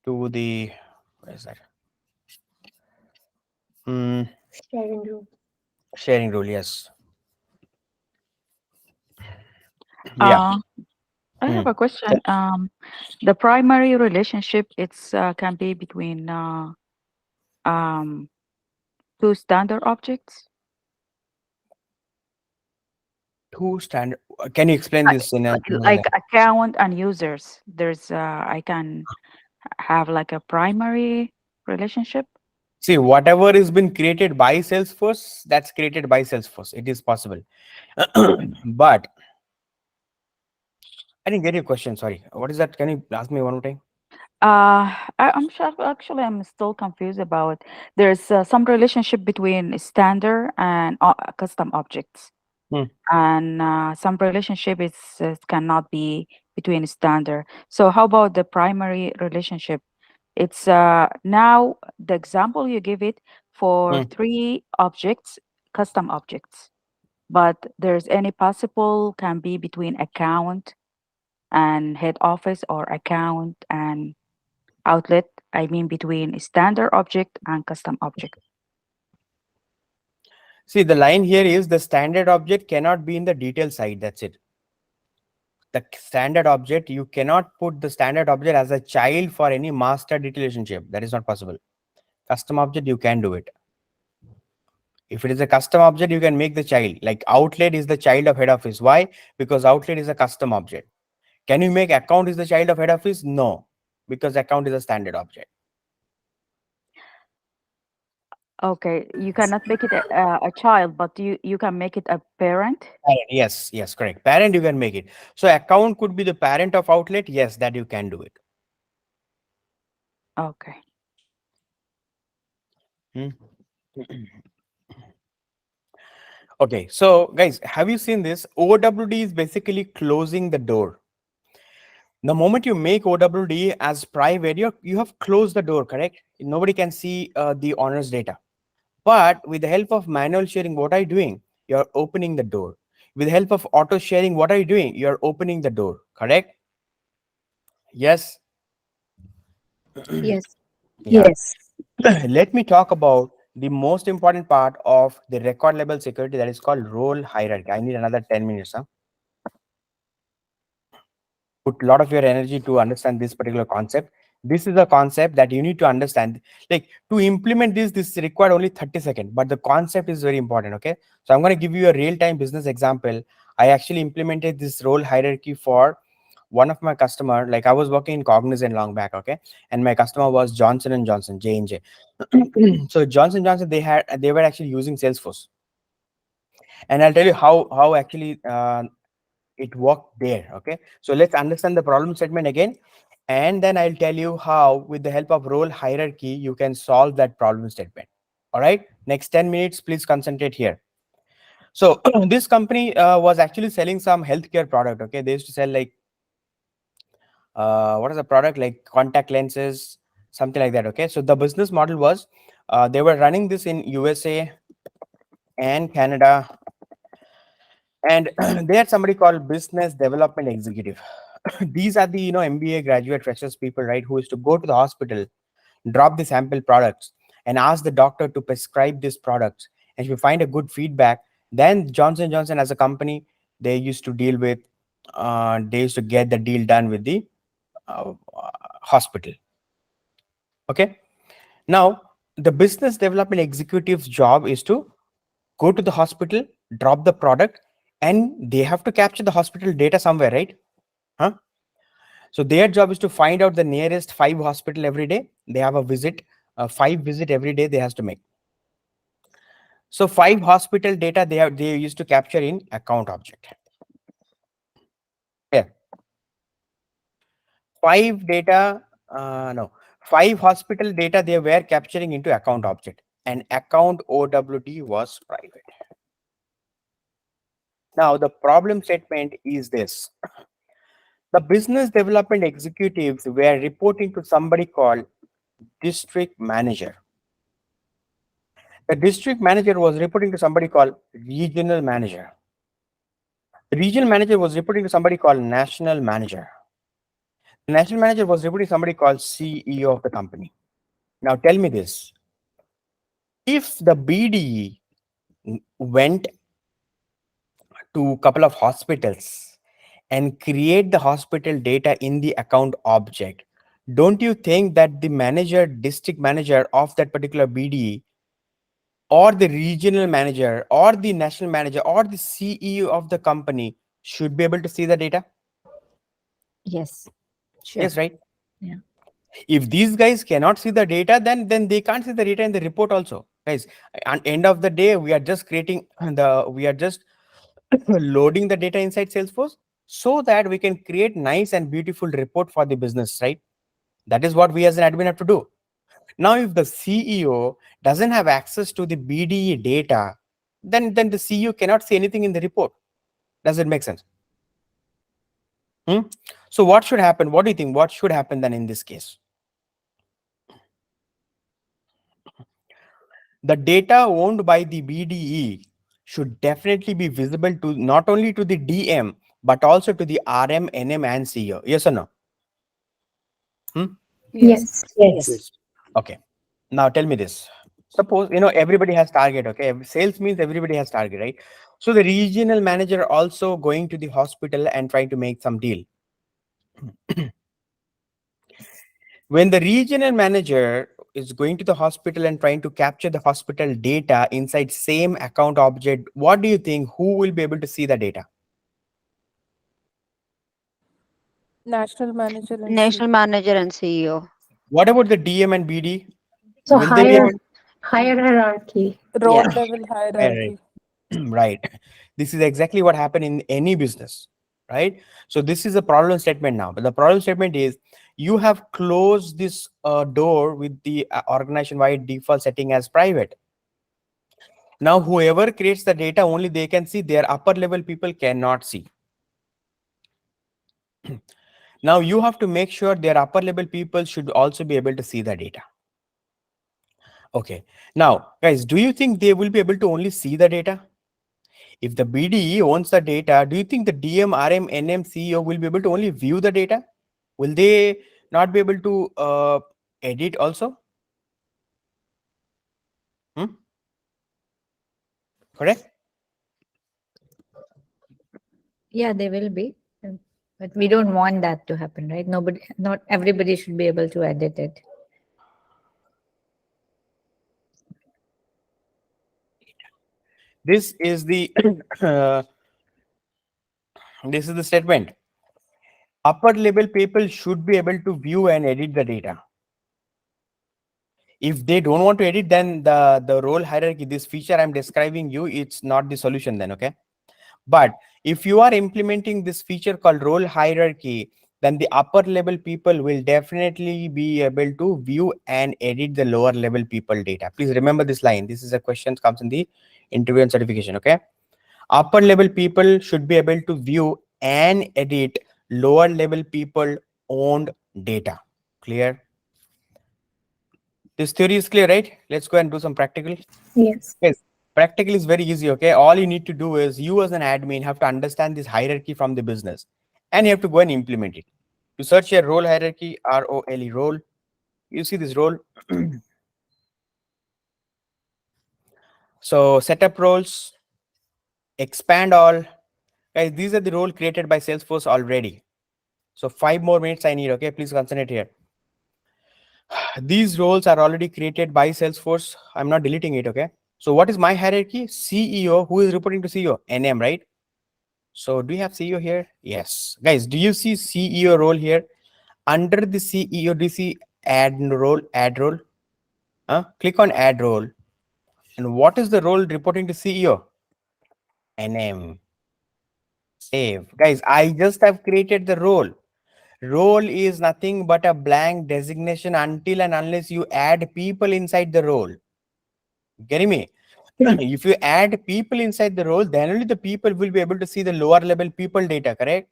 where is that? Hmm, Sharing rule. sharing rule. Yes. Yeah. I Hmm. have a question. The primary relationship can be between two standard objects. Two standard. Can you explain this in Like account and users. I can have like a primary relationship. See, whatever has been created by Salesforce, that's created by Salesforce. It is possible. But I didn't get your question. Sorry. What is that? Can you ask me one more time? I'm sure, actually I'm still confused about there's some relationship between standard and custom objects, Hmm. and some relationship cannot be between standard. So how about the primary relationship? It's now the example you give it for Hmm. 3 objects, custom objects, but there's any possible can be between account and head office or account and outlet. I mean between standard object and custom object. See, the line here is the standard object cannot be in the detail side. That's it. The standard object, you cannot put the standard object as a child for any master detail relationship. That is not possible. Custom object, you can do it. If it is a custom object, you can make the child. Like outlet is the child of head office. Why? Because outlet is a custom object. Can you make account is the child of head office? No, because account is a standard object. Okay, you cannot make it a child, but you can make it a parent. Parent, yes, yes, correct. Parent, you can make it. So account could be the parent of outlet. Yes, that you can do it. Okay. Hmm. Okay, so guys, have you seen this? OWD is basically closing the door. The moment you make OWD as private, you have closed the door, correct? Nobody can see the owner's data. But with the help of manual sharing, what are you doing? You're opening the door. With the help of auto sharing, what are you doing? You're opening the door, correct? Yes. Yes. Yeah. Yes. Let me talk about the most important part of the record level security, that is called role hierarchy. I need another 10 minutes. Huh? Put a lot of your energy to understand this particular concept. This is a concept that you need to understand. Like to implement this required only 30 seconds, but the concept is very important. Okay, so I'm going to give you a real-time business example. I actually implemented this role hierarchy for one of my customer. Like I was working in Cognizant long back. Okay, and my customer was Johnson and Johnson, J&J. So Johnson Johnson, they were actually using Salesforce, and I'll tell you how actually it worked there. Okay, so let's understand the problem statement again, and then I'll tell you how with the help of role hierarchy you can solve that problem statement. All right, next 10 minutes, please concentrate here. So this company was actually selling some healthcare product. Okay, they used to sell like what is the product, like contact lenses, something like that. Okay, so the business model was they were running this in USA and Canada, and they had somebody called business development executive. These are the MBA graduate freshers people, right, who is to go to the hospital, drop the sample products, and ask the doctor to prescribe these products. And if you find a good feedback, then Johnson Johnson as a company, they used to deal with they used to get the deal done with the hospital. Okay, now the business development executive's job is to go to the hospital, drop the product, and they have to capture the hospital data somewhere, right? Huh? So their job is to find out the nearest 5 hospital every day. They have a visit, 5 visit every day they has to make. So 5 hospital data they used to capture in account object. Yeah. 5 data, no, 5 hospital data they were capturing into account object, and account OWD was private. Now the problem statement is this. The business development executives were reporting to somebody called district manager. The district manager was reporting to somebody called regional manager. The regional manager was reporting to somebody called national manager. The national manager was reporting to somebody called CEO of the company. Now tell me this. If the BDE went to a couple of hospitals and create the hospital data in the account object, don't you think that the manager, district manager of that particular BDE, or the regional manager or the national manager or the CEO of the company should be able to see the data? Yes. Sure. Yes, right? Yeah. If these guys cannot see the data, then they can't see the data in the report also. Guys, at end of the day, we are just loading the data inside Salesforce so that we can create nice and beautiful report for the business, right? That is what we as an admin have to do. Now, if the CEO doesn't have access to the BDE data, then the CEO cannot see anything in the report. Does it make sense? So what should happen? What do you think? What should happen then in this case? The data owned by the BDE should definitely be visible to not only to the DM, but also to the RM, NM, and CEO. Yes or no? Yes. Yes. Yes. Okay. Now tell me this. Suppose, everybody has target, okay? Sales means everybody has target, right? So the regional manager also going to the hospital and trying to make some deal. When the regional manager is going to the hospital and trying to capture the hospital data inside same account object, what do you think? Who will be able to see the data? National manager and National manager and CEO. What about the DM and BD? So Will they be able? higher hierarchy. role Yeah. level Right, hierarchy. right. This is exactly what happened in any business, right? So this is a problem statement now. But the problem statement is you have closed this door with the organization-wide default setting as private. Now, whoever creates the data, only they can see. Their upper level people cannot see. Now, you have to make sure their upper level people should also be able to see the data. Okay. Now, guys, do you think they will be able to only see the data? If the BDE owns the data, do you think the DM, RM, NM, CEO will be able to only view the data? Will they not be able to edit also? Correct? Yeah, they will be. But we don't want that to happen, right? Not everybody should be able to edit it. This is the this is the statement. Upper level people should be able to view and edit the data. If they don't want to edit, then the role hierarchy, this feature I'm describing you, it's not the solution then, okay? But if you are implementing this feature called role hierarchy, then the upper level people will definitely be able to view and edit the lower level people data. Please remember this line. This is a question that comes in the interview and certification, okay? Upper level people should be able to view and edit lower level people owned data. Clear? This theory is clear, right? Let's go and do some practical. Yes. Yes. Practical is very easy, okay? All you need to do is you as an admin have to understand this hierarchy from the business and you have to go and implement it. You search your role hierarchy, ROLE, role. You see this role. So setup roles, expand all. Guys, these are the role created by Salesforce already. So 5 more minutes I need, okay? Please concentrate here. These roles are already created by Salesforce. I'm not deleting it, okay? So what is my hierarchy? CEO. Who is reporting to CEO? NM, right? So do you have CEO here? Yes. Guys, do you see CEO role here? Under the CEO, do you see add role? Add role? Click on add role. And what is the role reporting to CEO? NM. Save. Guys, I just have created the role. Role is nothing but a blank designation until and unless you add people inside the role. Getting me? If you add people inside the role, then only the people will be able to see the lower level people data, correct?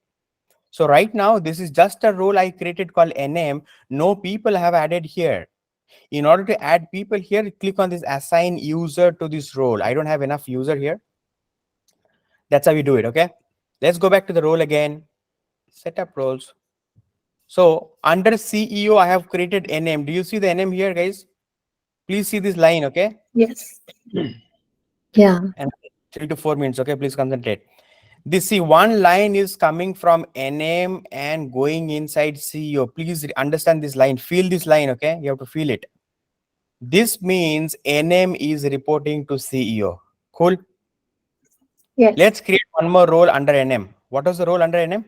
So right now, this is just a role I created called NM. No people have added here. In order to add people here, click on this assign user to this role. I don't have enough user here. That's how we do it, okay? Let's go back to the role again. Set up roles. So under CEO, I have created NM. Do you see the NM here, guys? Please see this line, okay? Yes. Yeah. And 3 to 4 minutes, okay? Please concentrate. This see one line is coming from NM and going inside CEO. Please understand this line. Feel this line, okay? You have to feel it. This means NM is reporting to CEO. Cool. Yes. Let's create one more role under NM. What was the role under NM?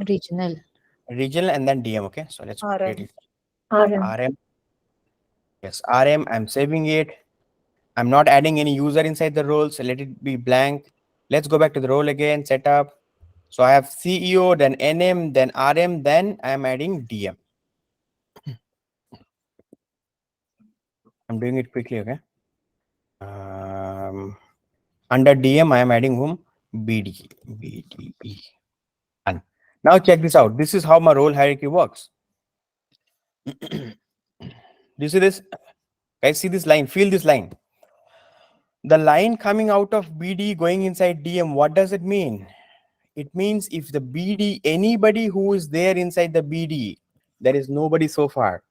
Regional. Regional and then DM. Okay. So let's create it. RM. RM. Yes, RM. I'm saving it. I'm not adding any user inside the role. So let it be blank. Let's go back to the role again. Setup. So I have CEO, then NM, then RM, then I'm adding DM. I'm doing it quickly. Okay. Under DM, I am adding whom? BD. BDE. Done. Now check this out. This is how my role hierarchy works. Do you see this? Guys, see this line. Feel this line. The line coming out of BD going inside DM, what does it mean? It means if the BD, anybody who is there inside the BD, there is nobody so far.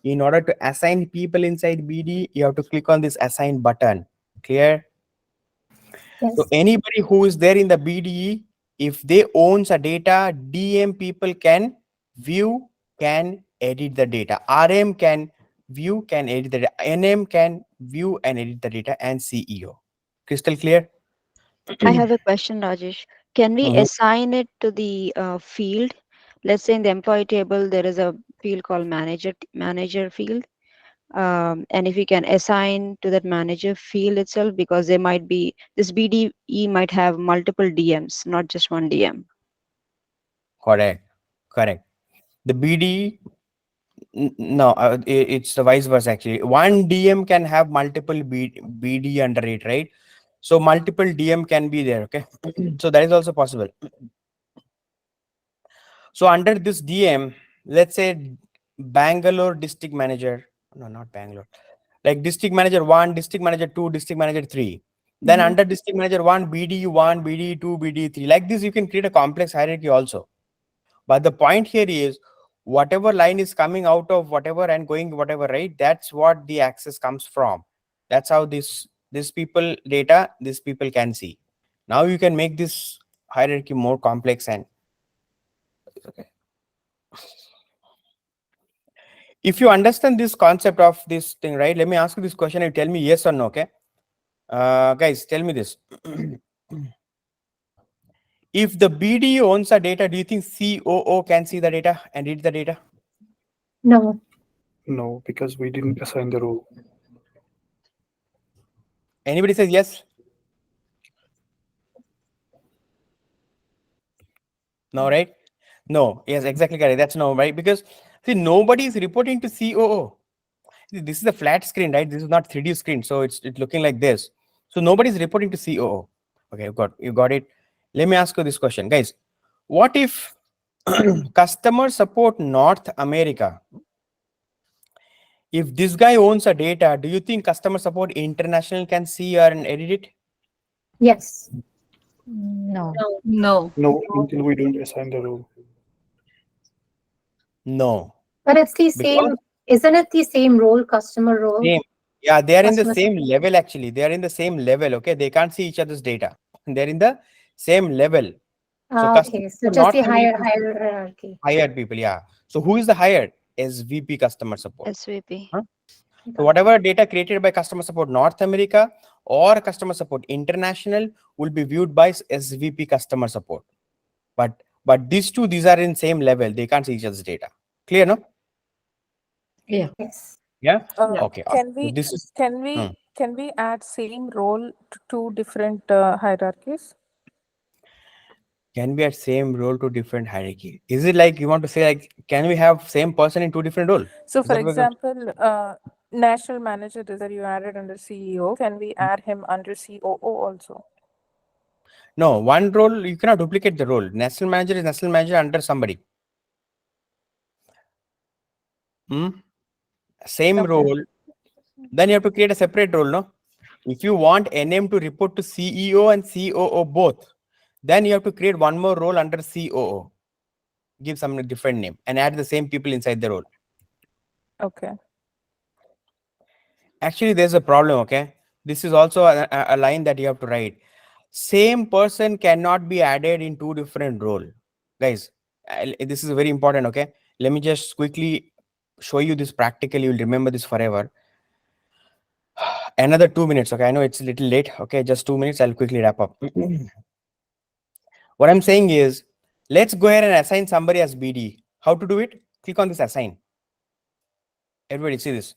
In order to assign people inside BD, you have to click on this assign button. Clear? Yes. So anybody who is there in the BDE, if they owns a data, DM people can view, can edit the data. RM can view, can edit the data. NM can view and edit the data, and CEO. Crystal clear? I have a question, Rajesh. Can we Mhm. assign it to the field? Let's say in the employee table, there is a field called manager field. And if we can assign to that manager field itself, because there might be this BDE might have multiple DMs, not just one DM. Correct. Correct. The BDE, no, it's the vice versa actually. One DM can have multiple BD under it, right? So multiple DM can be there, okay? So that is also possible. So under this DM, let's say Bangalore district manager, no, not Bangalore, like district manager 1, district manager 2, district manager 3. Then under district manager 1, BD1, BD2, BD3. Like this, you can create a complex hierarchy also. But the point here is whatever line is coming out of whatever and going whatever, right? That's what the access comes from. That's how this people data, these people can see. Now you can make this hierarchy more complex and okay. If you understand this concept of this thing, right? Let me ask you this question and tell me yes or no, okay? Guys, tell me this. If the BD owns the data, do you think COO can see the data and read the data? No. No, because we didn't assign the role. Anybody says yes? No, right? No, yes, exactly correct. That's no, right? Because see, nobody is reporting to COO. See, this is a flat screen, right? This is not 3D screen, so it's looking like this. So nobody is reporting to COO. Okay, you got it. Let me ask you this question, guys. What if customer support North America? If this guy owns a data, do you think customer support international can see or edit it? Yes. No. No. No, until we don't assign the role. No. But it's the Because same, isn't it the same role, customer role? same. Yeah, they are in the Customer same level actually. They are in the same level. Okay, they can't see each other's data. They're in the same level. So Okay, so just North the America hierarchy. hired people. Yeah. So who is the hired? SVP customer support. SVP. Huh? So whatever data created by customer support North America or customer support international will be viewed by SVP customer support. But these are in same level. They can't see each other's data. Clear, no? Yeah. Yes. Yeah. Yeah. Okay. Can So we this is can we add same role to two different hierarchies? can be at same role to different hierarchy. Is it like you want to say like can we have same person in two different role? So, Is for that what you're- example, national manager is that you added under CEO. Can we add him under COO also? No, one role you cannot duplicate the role. National manager is national manager under somebody. Same Okay. role. Then you have to create a separate role, no? If you want NM to report to CEO and COO both, then you have to create one more role under COO. Give some different name and add the same people inside the role. Okay. Actually, there's a problem, okay? This is also a line that you have to write. Same person cannot be added in two different role. Guys, this is very important, okay? Let me just quickly show you this practically. You'll remember this forever. Another 2 minutes, okay? I know it's a little late, okay? Just 2 minutes. I'll quickly wrap up. What I'm saying is, let's go ahead and assign somebody as BD. How to do it? Click on this assign. Everybody see this.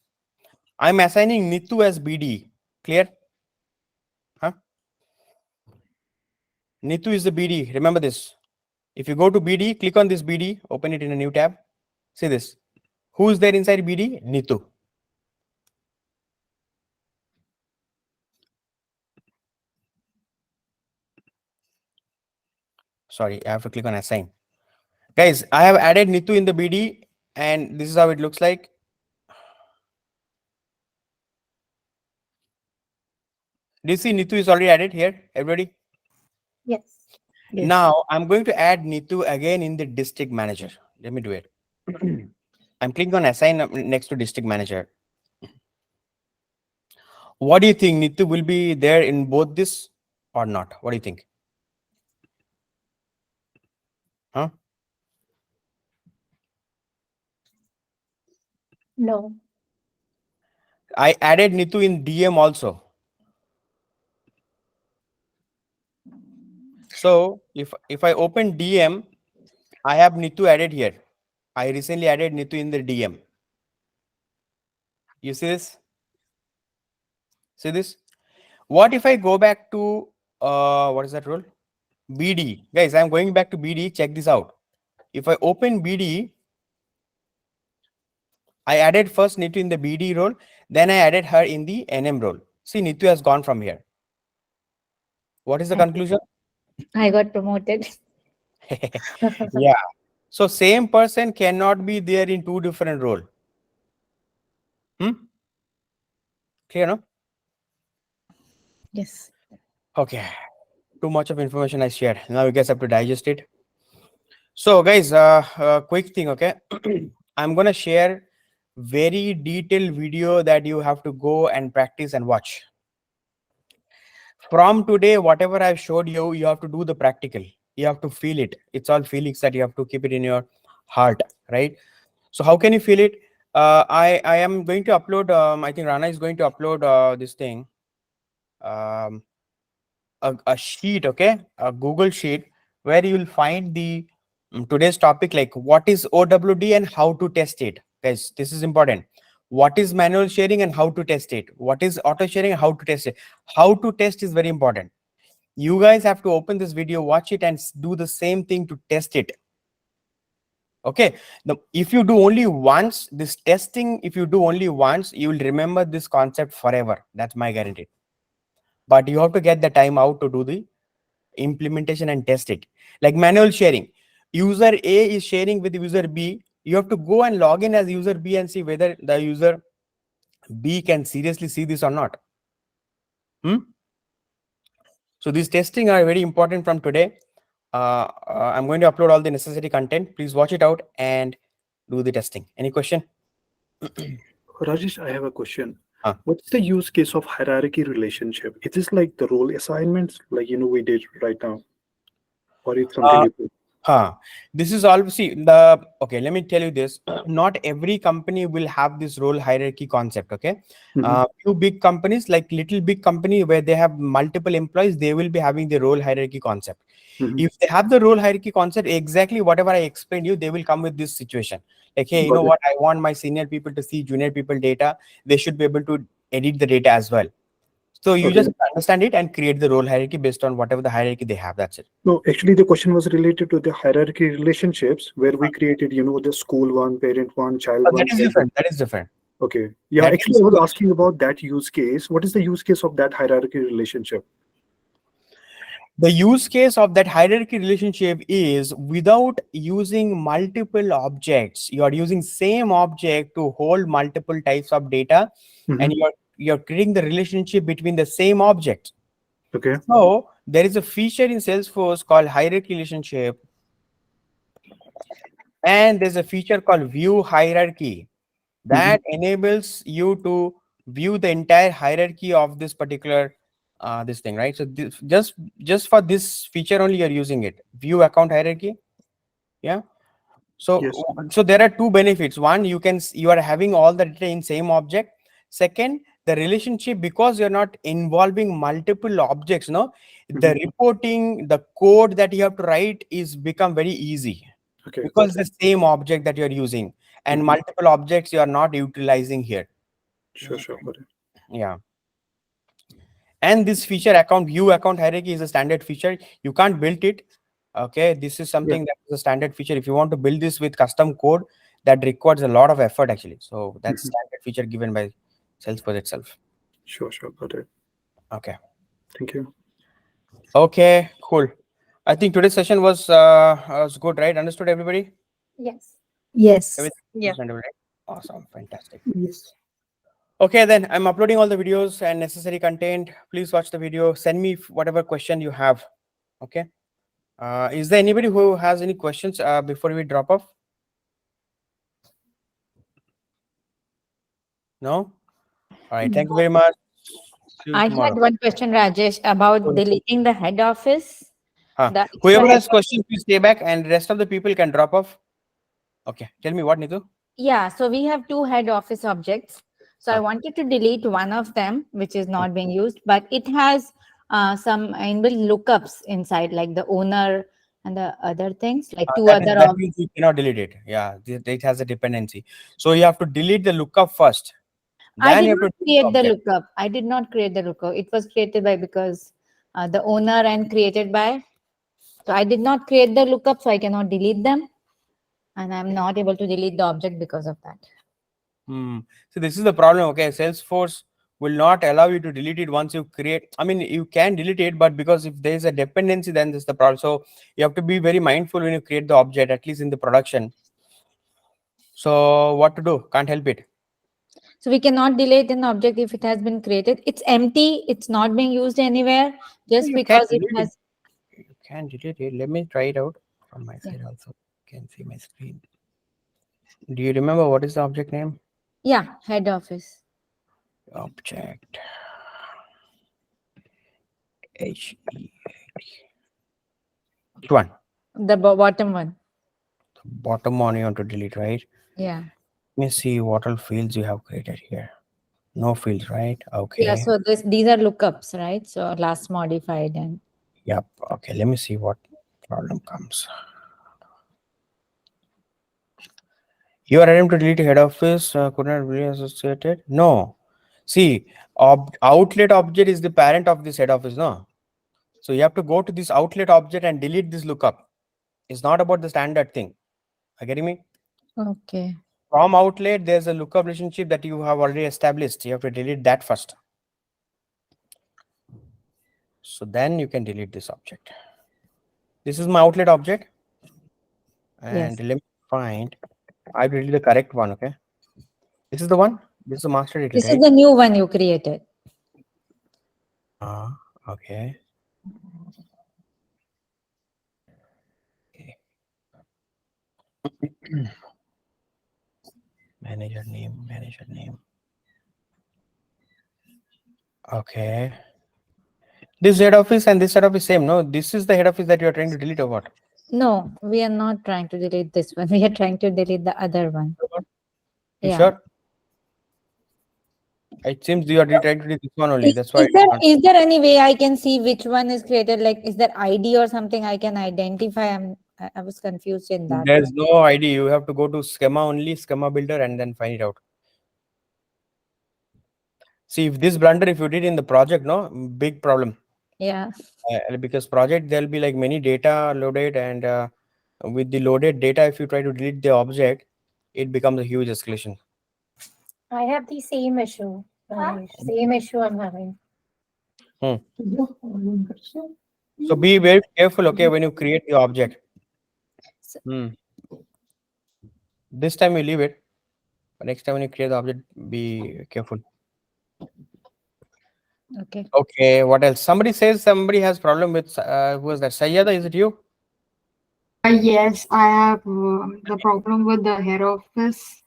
I'm assigning Nitu as BD. Clear? Huh? Nitu is the BD. Remember this. If you go to BD, click on this BD, open it in a new tab. See this. Who's there inside BD? Nitu. Sorry, I have to click on assign. Guys, I have added Nitu in the BD and this is how it looks like. Do you see Nitu is already added here? Everybody? Yes. Yes. Now I'm going to add Nitu again in the district manager. Let me do it. I'm clicking on assign next to district manager. What do you think? Nitu will be there in both this or not? What do you think? Huh? No. I added Nitu in DM also. So if I open DM, I have Nitu added here. I recently added Nitu in the DM. You see this? See this? What if I go back to what is that role? BD. Guys, I'm going back to BD. Check this out. If I open BD, I added first Nitu in the BD role, then I added her in the NM role. See, Nitu has gone from here. What is the conclusion? I got promoted. Yeah. So same person cannot be there in two different roles. Clear, no? Yes. Okay. Too much of information I shared. Now you guys have to digest it. So guys, quick thing, okay? I'm gonna share very detailed video that you have to go and practice and watch. From today, whatever I've showed you, you have to do the practical. You have to feel it. It's all feelings that you have to keep it in your heart, right? So how can you feel it? I am going to upload. I think Rana is going to upload this thing, a sheet, okay, a Google sheet where you will find the today's topic, like what is OWD and how to test it. Guys, this is important. What is manual sharing and how to test it? What is auto sharing and how to test it? How to test is very important. You guys have to open this video, watch it, and do the same thing to test it. Okay. Now, if you do only once, this testing, if you do only once, you will remember this concept forever. That's my guarantee. But you have to get the time out to do the implementation and test it. Like manual sharing. User A is sharing with user B. You have to go and log in as user B and see whether the user B can seriously see this or not. So these testing are very important from today. I'm going to upload all the necessary content. Please watch it out and do the testing. Any question? Rajesh, I have a question. Huh. What's the use case of hierarchy relationship? Is this like the role assignments, like we did right now, or it's something different? This is all, see the, okay, let me tell you this. Not every company will have this role hierarchy concept. Okay. Few big companies, like little big company where they have multiple employees, they will be having the role hierarchy concept. If they have the role hierarchy concept, exactly whatever I explained you, they will come with this situation. Like, hey, you know what? I want my senior people to see junior people data. They should be able to edit the data as well. So you just understand it and create the role hierarchy based on whatever the hierarchy they have. That's it. No, actually, the question was related to the hierarchy relationships where we created, the school one, parent one, child one. That is different. That is different. Okay. Yeah, That actually, I was asking about that use case. What is the use case of that hierarchy relationship? The use case of that hierarchy relationship is without using multiple objects. You are using same object to hold multiple types of data, and you're creating the relationship between the same object. Okay. So there is a feature in Salesforce called hierarchy relationship, and there's a feature called view hierarchy that enables you to view the entire hierarchy of this particular this thing, right? So this, just for this feature only you're using it, view account hierarchy. Yeah. So so there are two benefits. One, you are having all the data in same object. Second, the relationship, because you're not involving multiple objects, no, the reporting, the code that you have to write is become very easy. Okay. Because the same object that you're using, and multiple objects you are not utilizing here. Sure. Got it. Yeah. And this feature account view account hierarchy is a standard feature. You can't build it. Okay. This is something that is a standard feature. If you want to build this with custom code, that requires a lot of effort actually. So that's standard feature given by Salesforce itself. Sure. Got it. Okay. Thank you. Okay, cool. I think today's session was good, right? Understood everybody? Yes. Yes. Everything Yeah. understandable, right? Awesome. Fantastic. Yes. Okay, then I'm uploading all the videos and necessary content. Please watch the video. Send me whatever question you have. Okay. Is there anybody who has any questions before we drop off? No? All right. Thank you very much. See you I tomorrow. had one question, Rajesh, about deleting the head office. The Whoever extra has head- questions, please stay back, and rest of the people can drop off. Okay. Tell me what, Nitu? Yeah, so we have two head office objects. So I wanted to delete one of them, which is not being used, but it has some inbuilt lookups inside, like the owner and the other things, like two other That means you cannot delete it. Yeah, it has a dependency. So you have to delete the lookup first. I Then did you have not to create the object. lookup. I did not create the lookup. It was created by because the owner and created by. So I did not create the lookup, so I cannot delete them. And I'm not able to delete the object because of that. So this is the problem. Okay, Salesforce will not allow you to delete it once you create. I mean, you can delete it, but because if there is a dependency, then this is the problem. So you have to be very mindful when you create the object, at least in the production. So what to do? Can't help it. So we cannot delete an object if it has been created. It's empty. It's not being used anywhere just You can because it delete has. it. You can delete it. Let me try it out from my side also. You can see my screen. Do you remember what is the object name? Yeah, head office. Object. H E. Which one? The bottom one. The bottom one you want to delete, right? Yeah. Let me see what all fields you have created here. No fields, right? Okay. Yeah. So these are lookups, right? So last modified and. Yep. Okay. Let me see what problem comes. You are attempting to delete head office. Could not be associated. No. See, outlet object is the parent of this head office. No. So you have to go to this outlet object and delete this lookup. It's not about the standard thing. Are you getting me? Okay. From outlet, there's a lookup relationship that you have already established. You have to delete that first. So then you can delete this object. This is my outlet object. And let me find. I will delete the correct one. Okay. This is the one. This is the master data. This right? is the new one you created. Okay. Manager name. Okay. This head office and this head office same. No, this is the head office that you are trying to delete or what? No, we are not trying to delete this one. We are trying to delete the other one. You Yeah. sure? It seems you are trying to do this one only. Is, That's why is it's there not. is there any way I can see which one is created? Like, is there ID or something I can identify? I was confused in that. There's no ID. You have to go to schema only, schema builder, and then find it out. See, if this blunder, if you did in the project, no, big problem. Yeah. Because project, there'll be like many data loaded, and with the loaded data, if you try to delete the object, it becomes a huge escalation. I have the same issue. Ramesh. Same issue I'm having. So be very careful, okay, when you create the object. So- This time you leave it, but next time when you create the object, be careful. Okay. Okay, what else? Somebody says somebody has problem with who was that? Sayyada, is it you? Yes, I have the problem with the head office.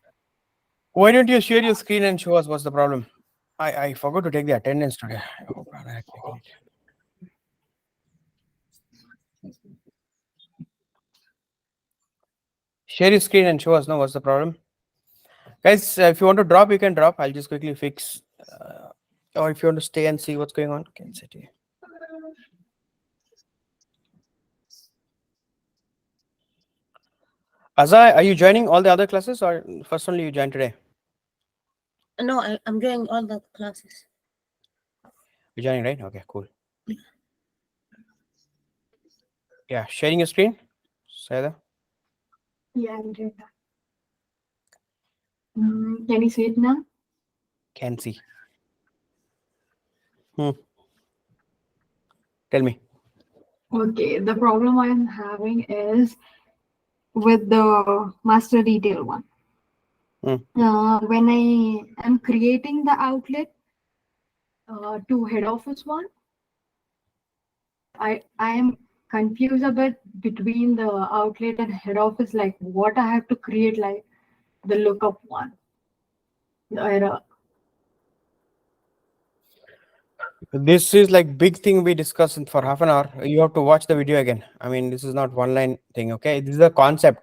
Why don't you share your screen and show us what's the problem? I forgot to take the attendance today. Oh, God, I have taken it. Share your screen and show us now what's the problem. Guys, if you want to drop, you can drop. I'll just quickly fix. Or if you want to stay and see what's going on, can sit here. Azai, are you joining all the other classes or first only you joined today? No, I'm doing all the classes. You're joining, right? Okay, cool. Yeah, sharing your screen. Sayada. Yeah, I'm doing that. Can you see it now? Can see. Tell me. Okay, the problem I'm having is with the master detail one. When I am creating the outlet to head office one, I am confused a bit between the outlet and head office, like what I have to create, like the lookup one. The error. This is like big thing we discussed for half an hour. You have to watch the video again. I mean, this is not one line thing. Okay, this is a concept.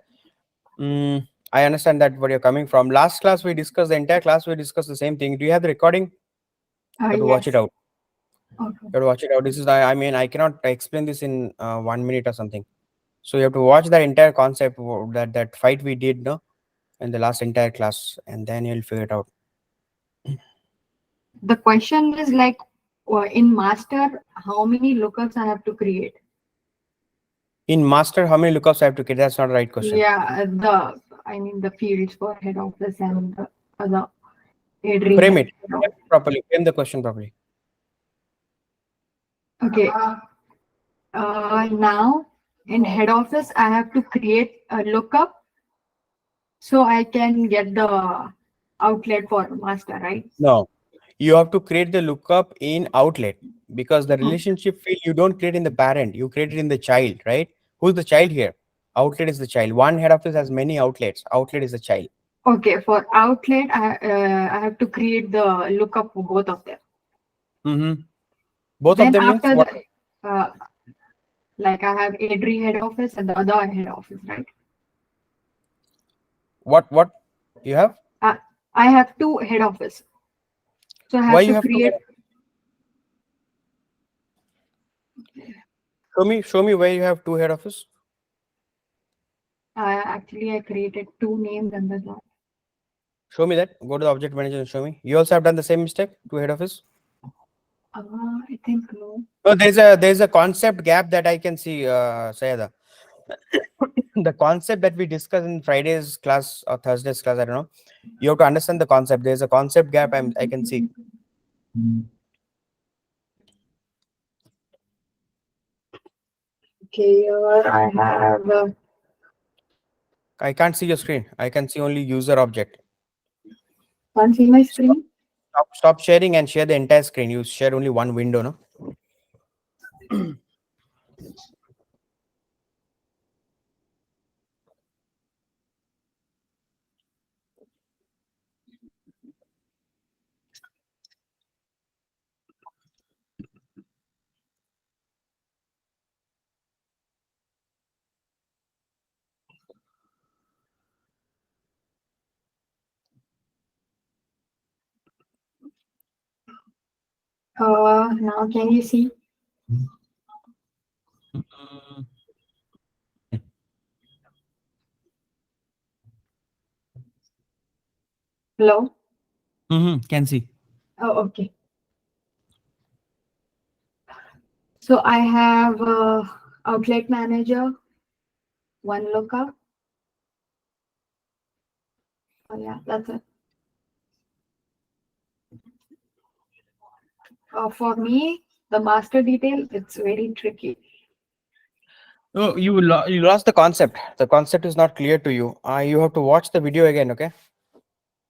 I understand that where you're coming from. Last class we discussed, the entire class we discussed the same thing. Do you have the recording? You have to watch Yes. it out. Okay. You have to watch it out. This is I mean I cannot explain this in 1 minute or something. So you have to watch the entire concept that fight we did, no, in the last entire class, and then you'll figure it out. The question is like in master, how many lookups I have to create? In master, how many lookups I have to create? That's not the right question. Yeah, the fields for head office and the other Frame it properly. Frame the question properly. Okay. Now in head office, I have to create a lookup so I can get the outlet for master, right? No, you have to create the lookup in outlet because the relationship field you don't create in the parent, you create it in the child, right? Who's the child here? Outlet is the child. One head office has many outlets. Outlet is the child. Okay, for outlet, I have to create the lookup for both of them. Both Then of them means after what? Like I have Adri head office and the other head office, right? What you have? I have two head office. So I have Why to you have create. Show me where you have two head office. Actually, I created two names under that. Show me that. Go to the object manager and show me. You also have done the same mistake. Two head office. I think no. No, there's a concept gap that I can see, Sayada. The concept that we discussed in Friday's class or Thursday's class, I don't know. You have to understand the concept. There's a concept gap I can see. Okay, I have. I can't see your screen. I can see only user object. Can't see my screen. Stop sharing and share the entire screen. You share only one window, no? Now can you see? Hello? Can see. Oh, okay. So I have outlet manager, one lookup. Oh yeah, that's it. For me, the master detail, it's very tricky. Oh, you lost the concept. The concept is not clear to you. You have to watch the video again, okay?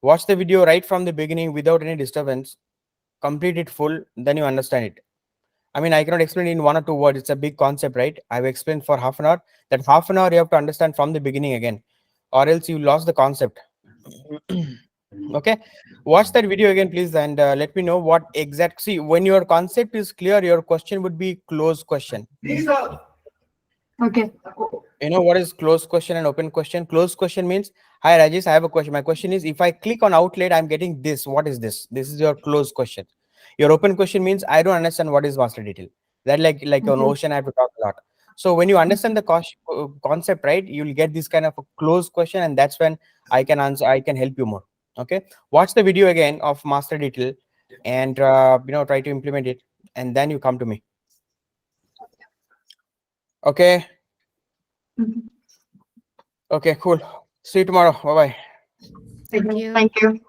Watch the video right from the beginning without any disturbance. Complete it full, then you understand it. I mean, I cannot explain in 1 or 2 words. It's a big concept, right? I've explained for half an hour. That half an hour you have to understand from the beginning again, or else you lost the concept. Okay, watch that video again, please, and let me know what exact. See, when your concept is clear, your question would be closed question. Okay. You know what is closed question and open question? Closed question means, hi Rajesh, I have a question. My question is, if I click on outlet, I'm getting this. What is this? This is your closed question. Your open question means, I don't understand what is master detail. That like an ocean, I have to talk a lot. So when you understand the concept, right, you'll get this kind of a closed question, and that's when I can answer. I can help you more. Okay, watch the video again of master detail, and try to implement it, and then you come to me. Okay. Okay, cool. See you tomorrow. Bye bye. Thank you.